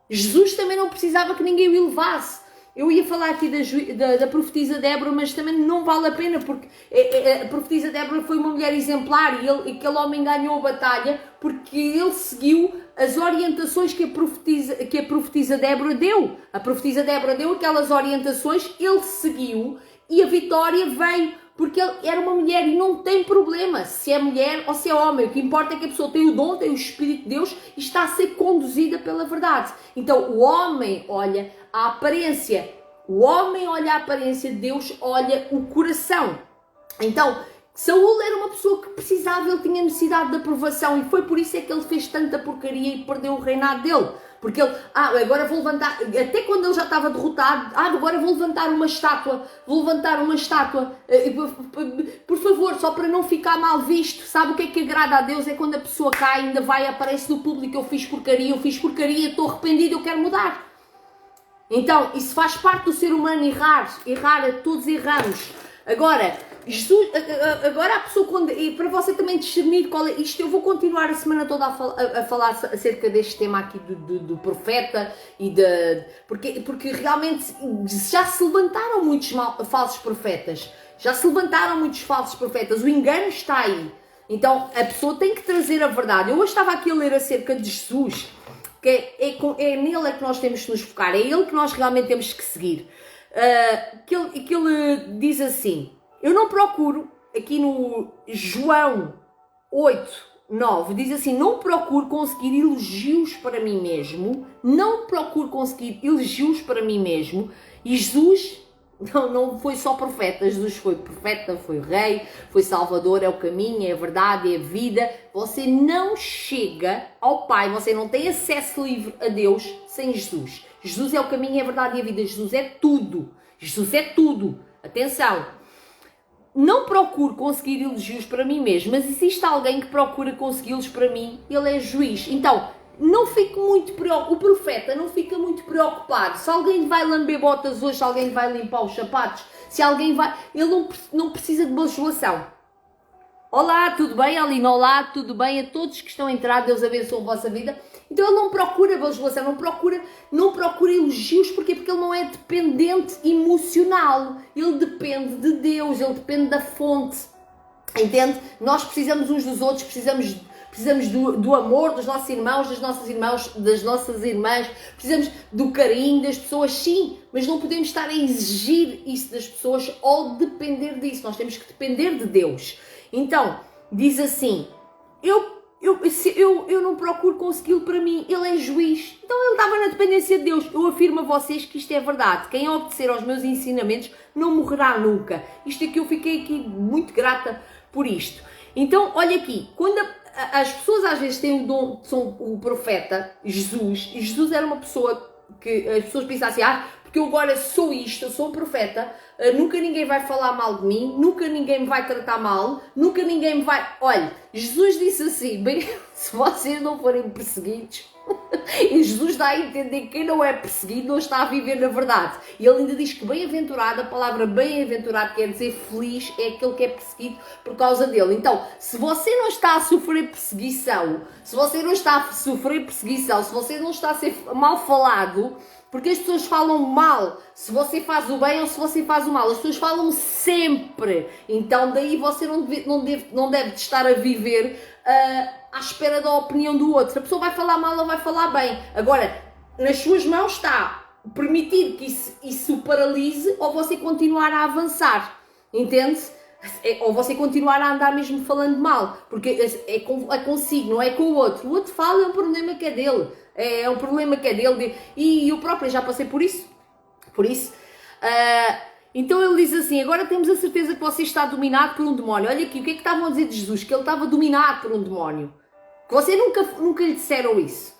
Speaker 1: Jesus também não precisava que ninguém o elevasse. Eu ia falar aqui da profetisa Débora, mas também não vale a pena, porque a profetisa Débora foi uma mulher exemplar e aquele homem ganhou a batalha porque ele seguiu as orientações que a profetisa Débora deu. A profetisa Débora deu aquelas orientações, ele seguiu e a vitória veio, porque ele era uma mulher e não tem problema se é mulher ou se é homem. O que importa é que a pessoa tem o dom, tem o Espírito de Deus e está a ser conduzida pela verdade. Então o homem olha a aparência, o homem olha a aparência, Deus olha o coração. Então Saul era uma pessoa que precisava, ele tinha necessidade de aprovação e foi por isso é que ele fez tanta porcaria e perdeu o reinado dele. Porque ele, agora vou levantar, até quando ele já estava derrotado, agora vou levantar uma estátua, por favor, só para não ficar mal visto. Sabe o que agrada a Deus? É quando a pessoa cai, ainda vai, aparece no público, eu fiz porcaria, estou arrependido, eu quero mudar. Então, isso faz parte do ser humano errar, todos erramos. Agora, Jesus, agora a pessoa, e para você também discernir qual é isto, eu vou continuar a semana toda a falar acerca deste tema aqui do profeta, porque realmente já se levantaram muitos falsos profetas, o engano está aí. Então, a pessoa tem que trazer a verdade. Eu hoje estava aqui a ler acerca de Jesus, que é nele é que nós temos que nos focar, é ele que nós realmente temos que seguir. Que ele diz assim, eu não procuro, aqui no João 8:9, diz assim, não procuro conseguir elogios para mim mesmo, e Jesus não foi só profeta, Jesus foi profeta, foi rei, foi salvador, é o caminho, é a verdade, é a vida. Você não chega ao Pai, você não tem acesso livre a Deus sem Jesus. Jesus é o caminho, é a verdade e a vida. Jesus é tudo. Atenção. Não procuro conseguir elogios para mim mesmo, mas existe alguém que procura consegui-los para mim, ele é juiz. Então, não fique muito preocupado, o profeta não fica muito preocupado. Se alguém vai lamber botas hoje, se alguém vai limpar os sapatos, se alguém vai... Ele não precisa de bajulação. Olá, tudo bem, Alina? Olá, tudo bem? A todos que estão a entrar, Deus abençoe a vossa vida. Então ele não procura bajulação, não procura elogios, porquê? Porque ele não é dependente emocional. Ele depende de Deus, ele depende da fonte. Entende? Nós precisamos uns dos outros, precisamos do amor dos nossos irmãos, das nossas irmãs, precisamos do carinho das pessoas, sim, mas não podemos estar a exigir isso das pessoas ou depender disso, nós temos que depender de Deus. Então, diz assim, eu não procuro consegui-lo para mim, ele é juiz, então ele estava na dependência de Deus. Eu afirmo a vocês que isto é verdade, quem obedecer aos meus ensinamentos não morrerá nunca. Isto é que eu fiquei aqui muito grata por isto. Então, olha aqui, quando as pessoas às vezes têm o dom, são o profeta, Jesus era uma pessoa que as pessoas pensam assim, porque eu agora sou isto, eu sou um profeta, nunca ninguém vai falar mal de mim, nunca ninguém me vai tratar mal, nunca ninguém me vai... Olha, Jesus disse assim, bem, se vocês não forem perseguidos, e Jesus dá a entender que quem não é perseguido não está a viver na verdade. E ele ainda diz que bem-aventurado, a palavra bem-aventurado quer dizer feliz, é aquele que é perseguido por causa dele. Então, se você não está a sofrer perseguição, se você não está a ser mal falado, porque as pessoas falam mal se você faz o bem ou se você faz o mal. As pessoas falam sempre. Então daí você não deve estar a viver à espera da opinião do outro. Se a pessoa vai falar mal ou vai falar bem. Agora, nas suas mãos está permitir que isso o paralise ou você continuar a avançar. Entende? Ou você continuar a andar mesmo falando mal. Porque é consigo, não é com o outro. O outro fala, é um problema que é dele. É um problema que é dele. E eu própria já passei por isso. Então ele diz assim, agora temos a certeza que você está dominado por um demónio. Olha aqui, o que é que estavam a dizer de Jesus? Que ele estava dominado por um demónio. Que você nunca lhe disseram isso.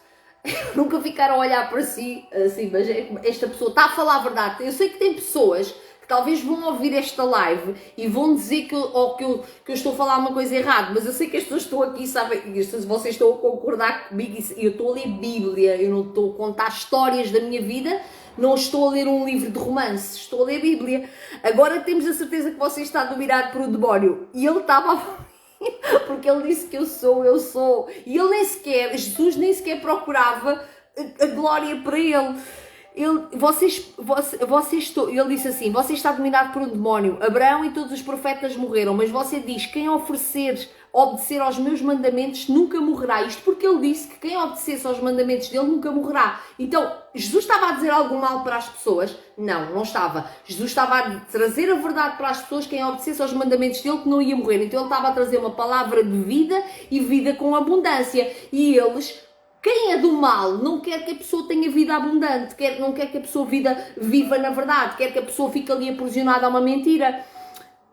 Speaker 1: Nunca ficaram a olhar para si assim, mas esta pessoa está a falar a verdade. Eu sei que tem pessoas que talvez vão ouvir esta live e vão dizer que eu estou a falar uma coisa errada, mas eu sei que as pessoas estão aqui, sabem, vocês estão a concordar comigo, e eu estou a ler Bíblia, eu não estou a contar histórias da minha vida, não estou a ler um livro de romances, estou a ler Bíblia. Agora temos a certeza que você está dominado por um demónio. E ele estava porque ele disse que eu sou. E ele Jesus nem sequer procurava a glória para ele. Ele disse assim, você está dominado por um demónio. Abraão e todos os profetas morreram, mas você diz, quem obedecer aos meus mandamentos nunca morrerá. Isto porque ele disse que quem obedecesse aos mandamentos dele nunca morrerá. Então, Jesus estava a dizer algo mal para as pessoas? Não estava. Jesus estava a trazer a verdade para as pessoas, quem obedecesse aos mandamentos dele que não ia morrer. Então ele estava a trazer uma palavra de vida e vida com abundância. E eles... Quem é do mal não quer que a pessoa tenha vida abundante, não quer que a pessoa viva na verdade, quer que a pessoa fique ali aprisionada a uma mentira.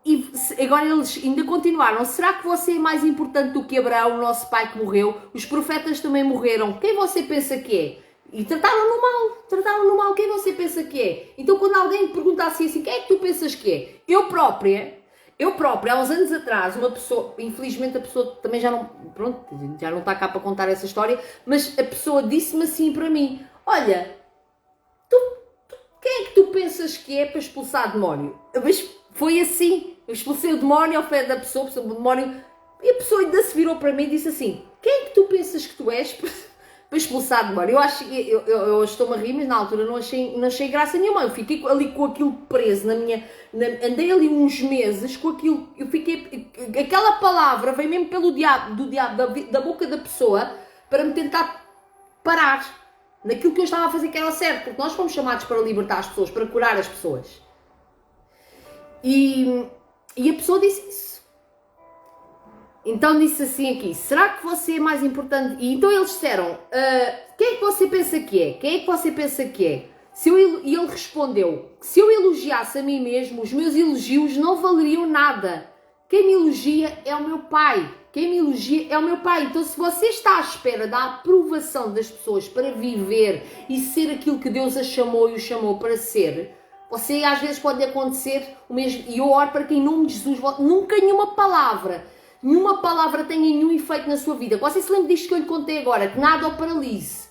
Speaker 1: E agora eles ainda continuaram. Será que você é mais importante do que Abraão, o nosso pai que morreu? Os profetas também morreram. Quem você pensa que é? E trataram-no mal, quem você pensa que é? Então quando alguém me pergunta assim, quem é que tu pensas que é? Eu própria, há uns anos atrás, uma pessoa, infelizmente a pessoa também já não está cá para contar essa história, mas a pessoa disse-me assim para mim, olha, quem é que tu pensas que é para expulsar demónio? Mas foi assim, eu expulsei o demónio ao pé da pessoa, o demónio, e a pessoa ainda se virou para mim e disse assim, quem é que tu pensas que tu és para expulsar demónio? Eu estou-me a rir, mas na altura não achei graça nenhuma, eu fiquei ali com aquilo preso andei ali uns meses com aquilo, aquela palavra veio mesmo pelo diabo, da boca da pessoa, para me tentar parar naquilo que eu estava a fazer que era certo, porque nós fomos chamados para libertar as pessoas, para curar as pessoas. E a pessoa disse isso. Então disse assim aqui, será que você é mais importante? E então eles disseram, quem é que você pensa que é? Quem é que você pensa que é? E ele respondeu, se eu elogiasse a mim mesmo, os meus elogios não valeriam nada. Quem me elogia é o meu pai. Quem me elogia é o meu pai. Então se você está à espera da aprovação das pessoas para viver e ser aquilo que Deus a chamou e o chamou para ser, você às vezes pode acontecer o mesmo. E eu oro para que em nome de Jesus, nunca nenhuma palavra tenha nenhum efeito na sua vida. Você se lembra disto que eu lhe contei agora, que nada o paralise.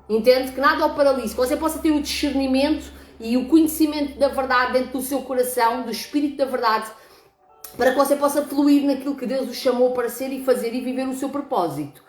Speaker 1: Entende? Que nada o paralise. Que você possa ter o discernimento e o conhecimento da verdade dentro do seu coração, do Espírito da verdade, para que você possa fluir naquilo que Deus o chamou para ser e fazer e viver o seu propósito.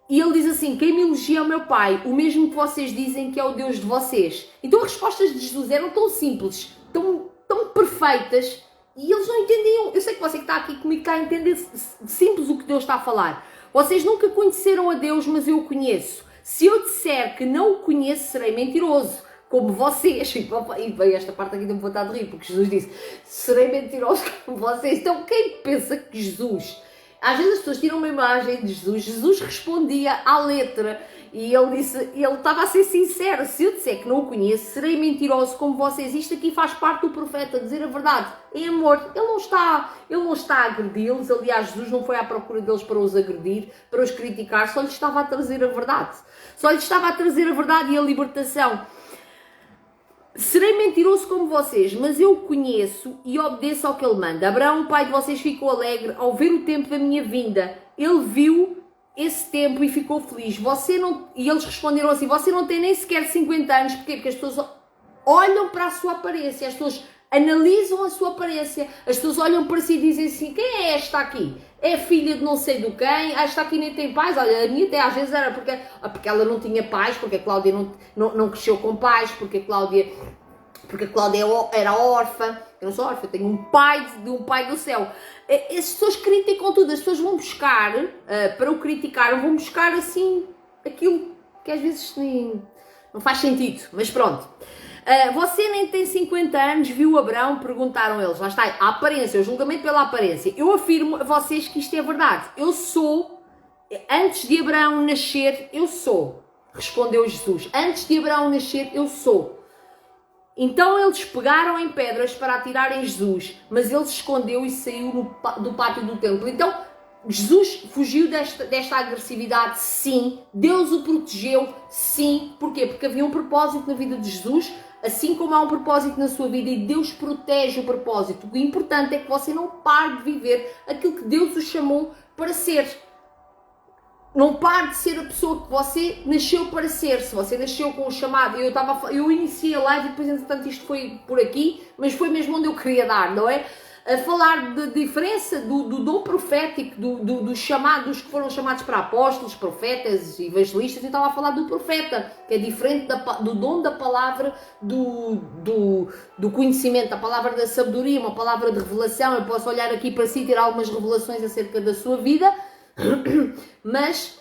Speaker 1: E ele diz assim, quem me elogia é o meu pai, o mesmo que vocês dizem que é o Deus de vocês. Então as respostas de Jesus eram tão simples, tão perfeitas, e eles não entendiam. Eu sei que você que está aqui comigo está a entender simples o que Deus está a falar. Vocês nunca conheceram a Deus, mas eu o conheço. Se eu disser que não o conheço, serei mentiroso, como vocês. E veio esta parte aqui de me vontade de rir, porque Jesus disse, serei mentiroso como vocês. Então quem pensa que Jesus... Às vezes as pessoas tiram uma imagem de Jesus, Jesus respondia à letra, e ele estava a ser sincero, se eu disser que não o conheço, serei mentiroso como vocês. Isto aqui faz parte do profeta, dizer a verdade, em amor. Ele não está a agredi-los, aliás, Jesus não foi à procura deles para os agredir, para os criticar, só lhes estava a trazer a verdade. Só lhes estava a trazer a verdade e a libertação. Serei mentiroso como vocês, mas eu o conheço e obedeço ao que ele manda. Abraão, o pai de vocês, ficou alegre ao ver o tempo da minha vinda. Ele viu esse tempo e ficou feliz. E eles responderam assim, você não tem nem sequer 50 anos. Porquê? Porque as pessoas olham para a sua aparência, as pessoas analisam a sua aparência, as pessoas olham para si e dizem assim, quem é esta aqui? É filha de não sei do quem, esta aqui nem tem pais. Olha, a minha até às vezes era porque ela não tinha pais, porque a Cláudia não cresceu com pais, porque a Cláudia era órfã. Eu não sou órfã, eu tenho um pai do céu. As pessoas criticam tudo, as pessoas vão buscar, para o criticar, vão buscar assim, aquilo que às vezes não faz sentido, mas pronto. Você nem tem 50 anos, viu Abraão? Perguntaram eles. Lá está, a aparência, o julgamento pela aparência. Eu afirmo a vocês que isto é verdade. Eu sou, antes de Abraão nascer, eu sou. Respondeu Jesus. Antes de Abraão nascer, eu sou. Então eles pegaram em pedras para atirarem Jesus, mas ele se escondeu e saiu do pátio do templo. Então, Jesus fugiu desta agressividade, sim. Deus o protegeu, sim. Porquê? Porque havia um propósito na vida de Jesus, assim como há um propósito na sua vida, e Deus protege o propósito. O importante é que você não pare de viver aquilo que Deus o chamou para ser. Não pare de ser a pessoa que você nasceu para ser. Se você nasceu com o chamado... Eu iniciei a live e depois, entretanto, isto foi por aqui, mas foi mesmo onde eu queria dar, não é? A falar da diferença do dom profético, dos chamados que foram chamados para apóstolos, profetas, evangelistas. Eu estava a falar do profeta, que é diferente do dom da palavra, do conhecimento, da palavra da sabedoria, uma palavra de revelação. Eu posso olhar aqui para si e ter algumas revelações acerca da sua vida, mas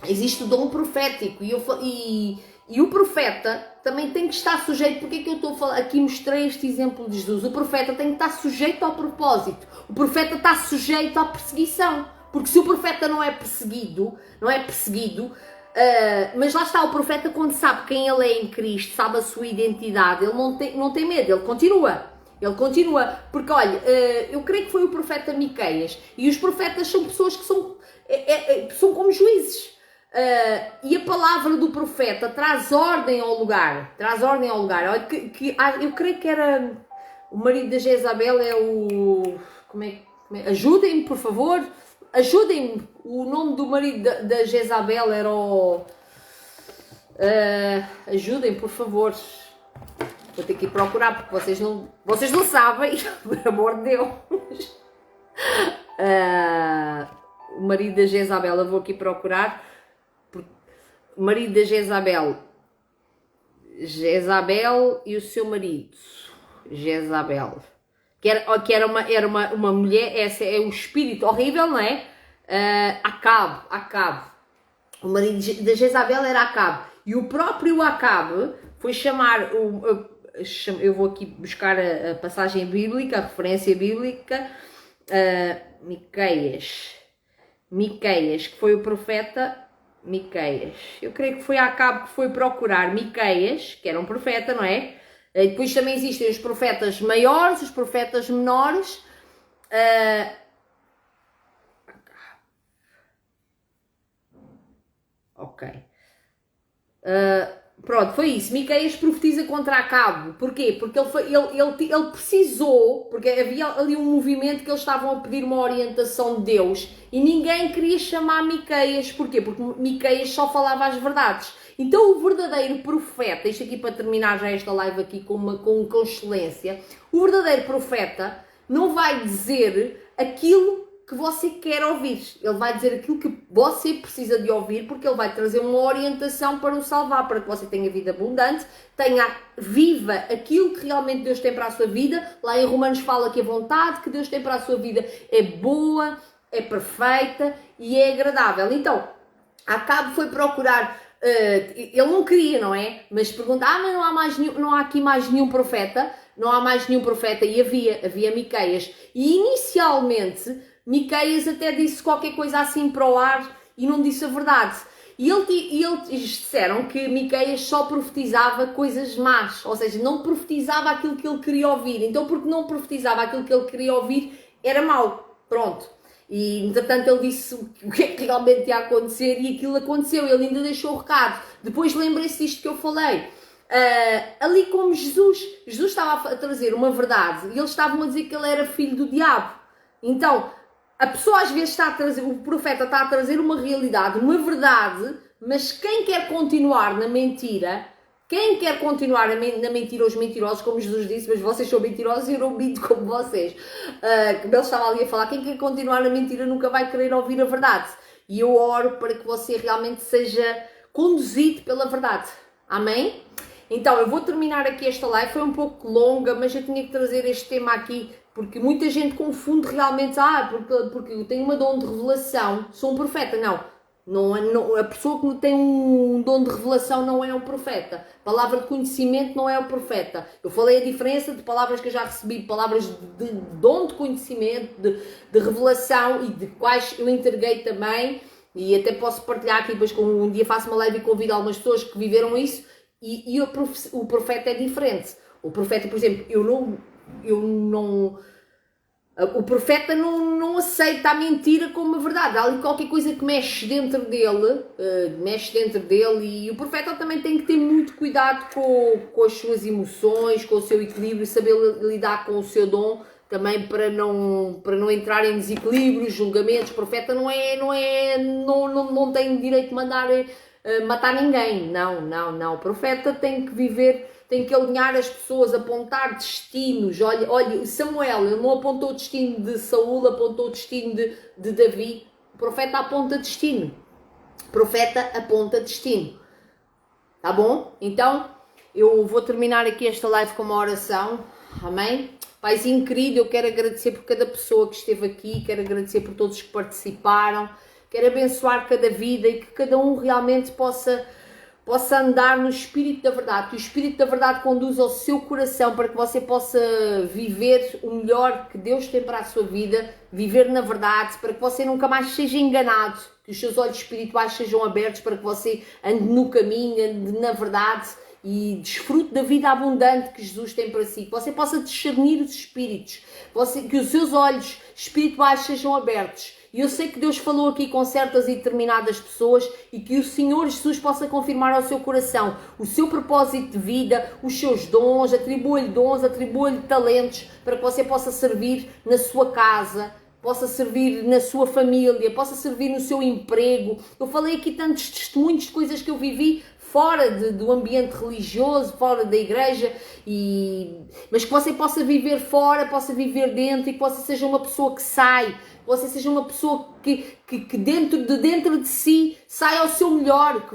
Speaker 1: existe o dom profético e o profeta também tem que estar sujeito. Porque é que eu estou a falar? Aqui mostrei este exemplo de Jesus. O profeta tem que estar sujeito ao propósito. O profeta está sujeito à perseguição. Porque se o profeta não é perseguido, mas lá está, o profeta, quando sabe quem ele é em Cristo, sabe a sua identidade, ele não tem medo, ele continua. Porque olha, eu creio que foi o profeta Miqueias, e os profetas são pessoas que são como juízes. e a palavra do profeta traz ordem ao lugar. Traz ordem ao lugar. Eu creio que era o marido da Jezabel, é o... Ajudem-me, por favor. Ajudem-me. O nome do marido da Jezabel era o... ajudem, por favor. Vou ter que ir procurar, porque vocês não sabem, por amor de Deus. O marido da Jezabel, eu vou aqui procurar. O marido da Jezabel e o seu marido. Jezabel. Que era uma mulher, essa é um espírito horrível, não é? Acabe. O marido da Jezabel era Acabe. E o próprio Acabe foi chamar, eu vou aqui buscar a passagem bíblica, a referência bíblica, Miqueias, que foi o profeta Miqueias. Eu creio que foi Acabe que foi procurar Miqueias, que era um profeta, não é? E depois também existem os profetas maiores, os profetas menores. Ok. Pronto, foi isso. Miqueias profetiza contra Acabe. Porquê? Porque ele precisou, porque havia ali um movimento que eles estavam a pedir uma orientação de Deus e ninguém queria chamar Miqueias. Porquê? Porque Miqueias só falava as verdades. Então o verdadeiro profeta, isto aqui para terminar já esta live aqui com excelência, o verdadeiro profeta não vai dizer aquilo que você quer ouvir. Ele vai dizer aquilo que você precisa de ouvir, porque ele vai trazer uma orientação para o salvar, para que você tenha vida abundante, viva aquilo que realmente Deus tem para a sua vida. Lá em Romanos fala que a vontade que Deus tem para a sua vida é boa, é perfeita e é agradável. Então, Acabe foi procurar, ele não queria, não é? Mas pergunta, mas não há aqui mais nenhum profeta? Não há mais nenhum profeta? E havia Miqueias. E inicialmente, Miqueias até disse qualquer coisa assim para o ar e não disse a verdade. E eles disseram que Miqueias só profetizava coisas más, ou seja, não profetizava aquilo que ele queria ouvir. Então, porque não profetizava aquilo que ele queria ouvir, era mau. Pronto. E, entretanto, ele disse o que é que realmente ia acontecer e aquilo aconteceu. Ele ainda deixou o recado. Depois lembrei-se disto que eu falei. Ali como Jesus estava a trazer uma verdade e eles estavam a dizer que ele era filho do diabo. Então, a pessoa às vezes o profeta está a trazer uma realidade, uma verdade, mas quem quer continuar na mentira, na mentira, os mentirosos, como Jesus disse, mas vocês são mentirosos e eu não minto como vocês. Como ele estava ali a falar, quem quer continuar na mentira nunca vai querer ouvir a verdade. E eu oro para que você realmente seja conduzido pela verdade. Amém? Então, eu vou terminar aqui esta live, foi um pouco longa, mas eu tinha que trazer este tema aqui, porque muita gente confunde realmente, porque eu tenho uma dom de revelação, sou um profeta. Não, a pessoa que tem um dom de revelação não é um profeta. Palavra de conhecimento não é o profeta. Eu falei a diferença de palavras que eu já recebi, palavras de dom de conhecimento, de revelação e de quais eu entreguei também, e até posso partilhar aqui, depois um dia faço uma live e convido algumas pessoas que viveram isso, e o profeta é diferente. O profeta, por exemplo, o profeta não aceita a mentira como a verdade. Há ali qualquer coisa que mexe dentro dele, e o profeta também tem que ter muito cuidado com as suas emoções, com o seu equilíbrio, saber lidar com o seu dom, também para não entrar em desequilíbrios, julgamentos. O profeta não tem direito de mandar matar ninguém. Não. O profeta tem que viver, tem que alinhar as pessoas, apontar destinos. Olha, Samuel, ele não apontou o destino de Saúl, apontou o destino de Davi. O profeta aponta destino. Tá bom? Então, eu vou terminar aqui esta live com uma oração. Amém? Paizinho querido, eu quero agradecer por cada pessoa que esteve aqui, quero agradecer por todos que participaram, quero abençoar cada vida e que cada um realmente possa andar no Espírito da Verdade, que o Espírito da Verdade conduza ao seu coração para que você possa viver o melhor que Deus tem para a sua vida, viver na verdade, para que você nunca mais seja enganado, que os seus olhos espirituais sejam abertos para que você ande no caminho, ande na verdade e desfrute da vida abundante que Jesus tem para si, que você possa discernir os espíritos, que os seus olhos espirituais sejam abertos E eu sei que Deus falou aqui com certas e determinadas pessoas e que o Senhor Jesus possa confirmar ao seu coração o seu propósito de vida, os seus dons, atribua-lhe talentos para que você possa servir na sua casa, possa servir na sua família, possa servir no seu emprego. Eu falei aqui tantos testemunhos de coisas que eu vivi fora do ambiente religioso, fora da igreja, mas que você possa viver fora, possa viver dentro e que você seja uma pessoa que sai, que você seja uma pessoa que dentro de si sai ao seu melhor,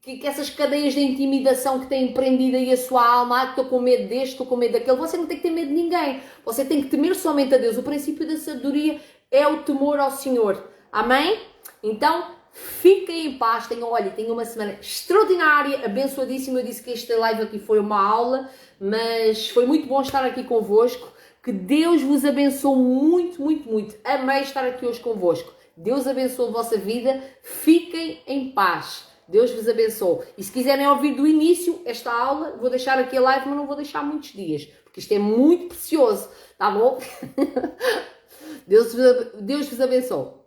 Speaker 1: que essas cadeias de intimidação que têm prendido aí a sua alma, estou com medo deste, estou com medo daquele, você não tem que ter medo de ninguém, você tem que temer somente a Deus. O princípio da sabedoria é o temor ao Senhor, amém? Então, fiquem em paz, tenham uma semana extraordinária, abençoadíssima. Eu disse que esta live aqui foi uma aula, mas foi muito bom estar aqui convosco. Que Deus vos abençoe muito, muito, muito. Amei estar aqui hoje convosco. Deus abençoe a vossa vida. Fiquem em paz. Deus vos abençoe. E se quiserem ouvir do início esta aula, vou deixar aqui a live, mas não vou deixar muitos dias, porque isto é muito precioso, tá bom? Deus vos abençoe.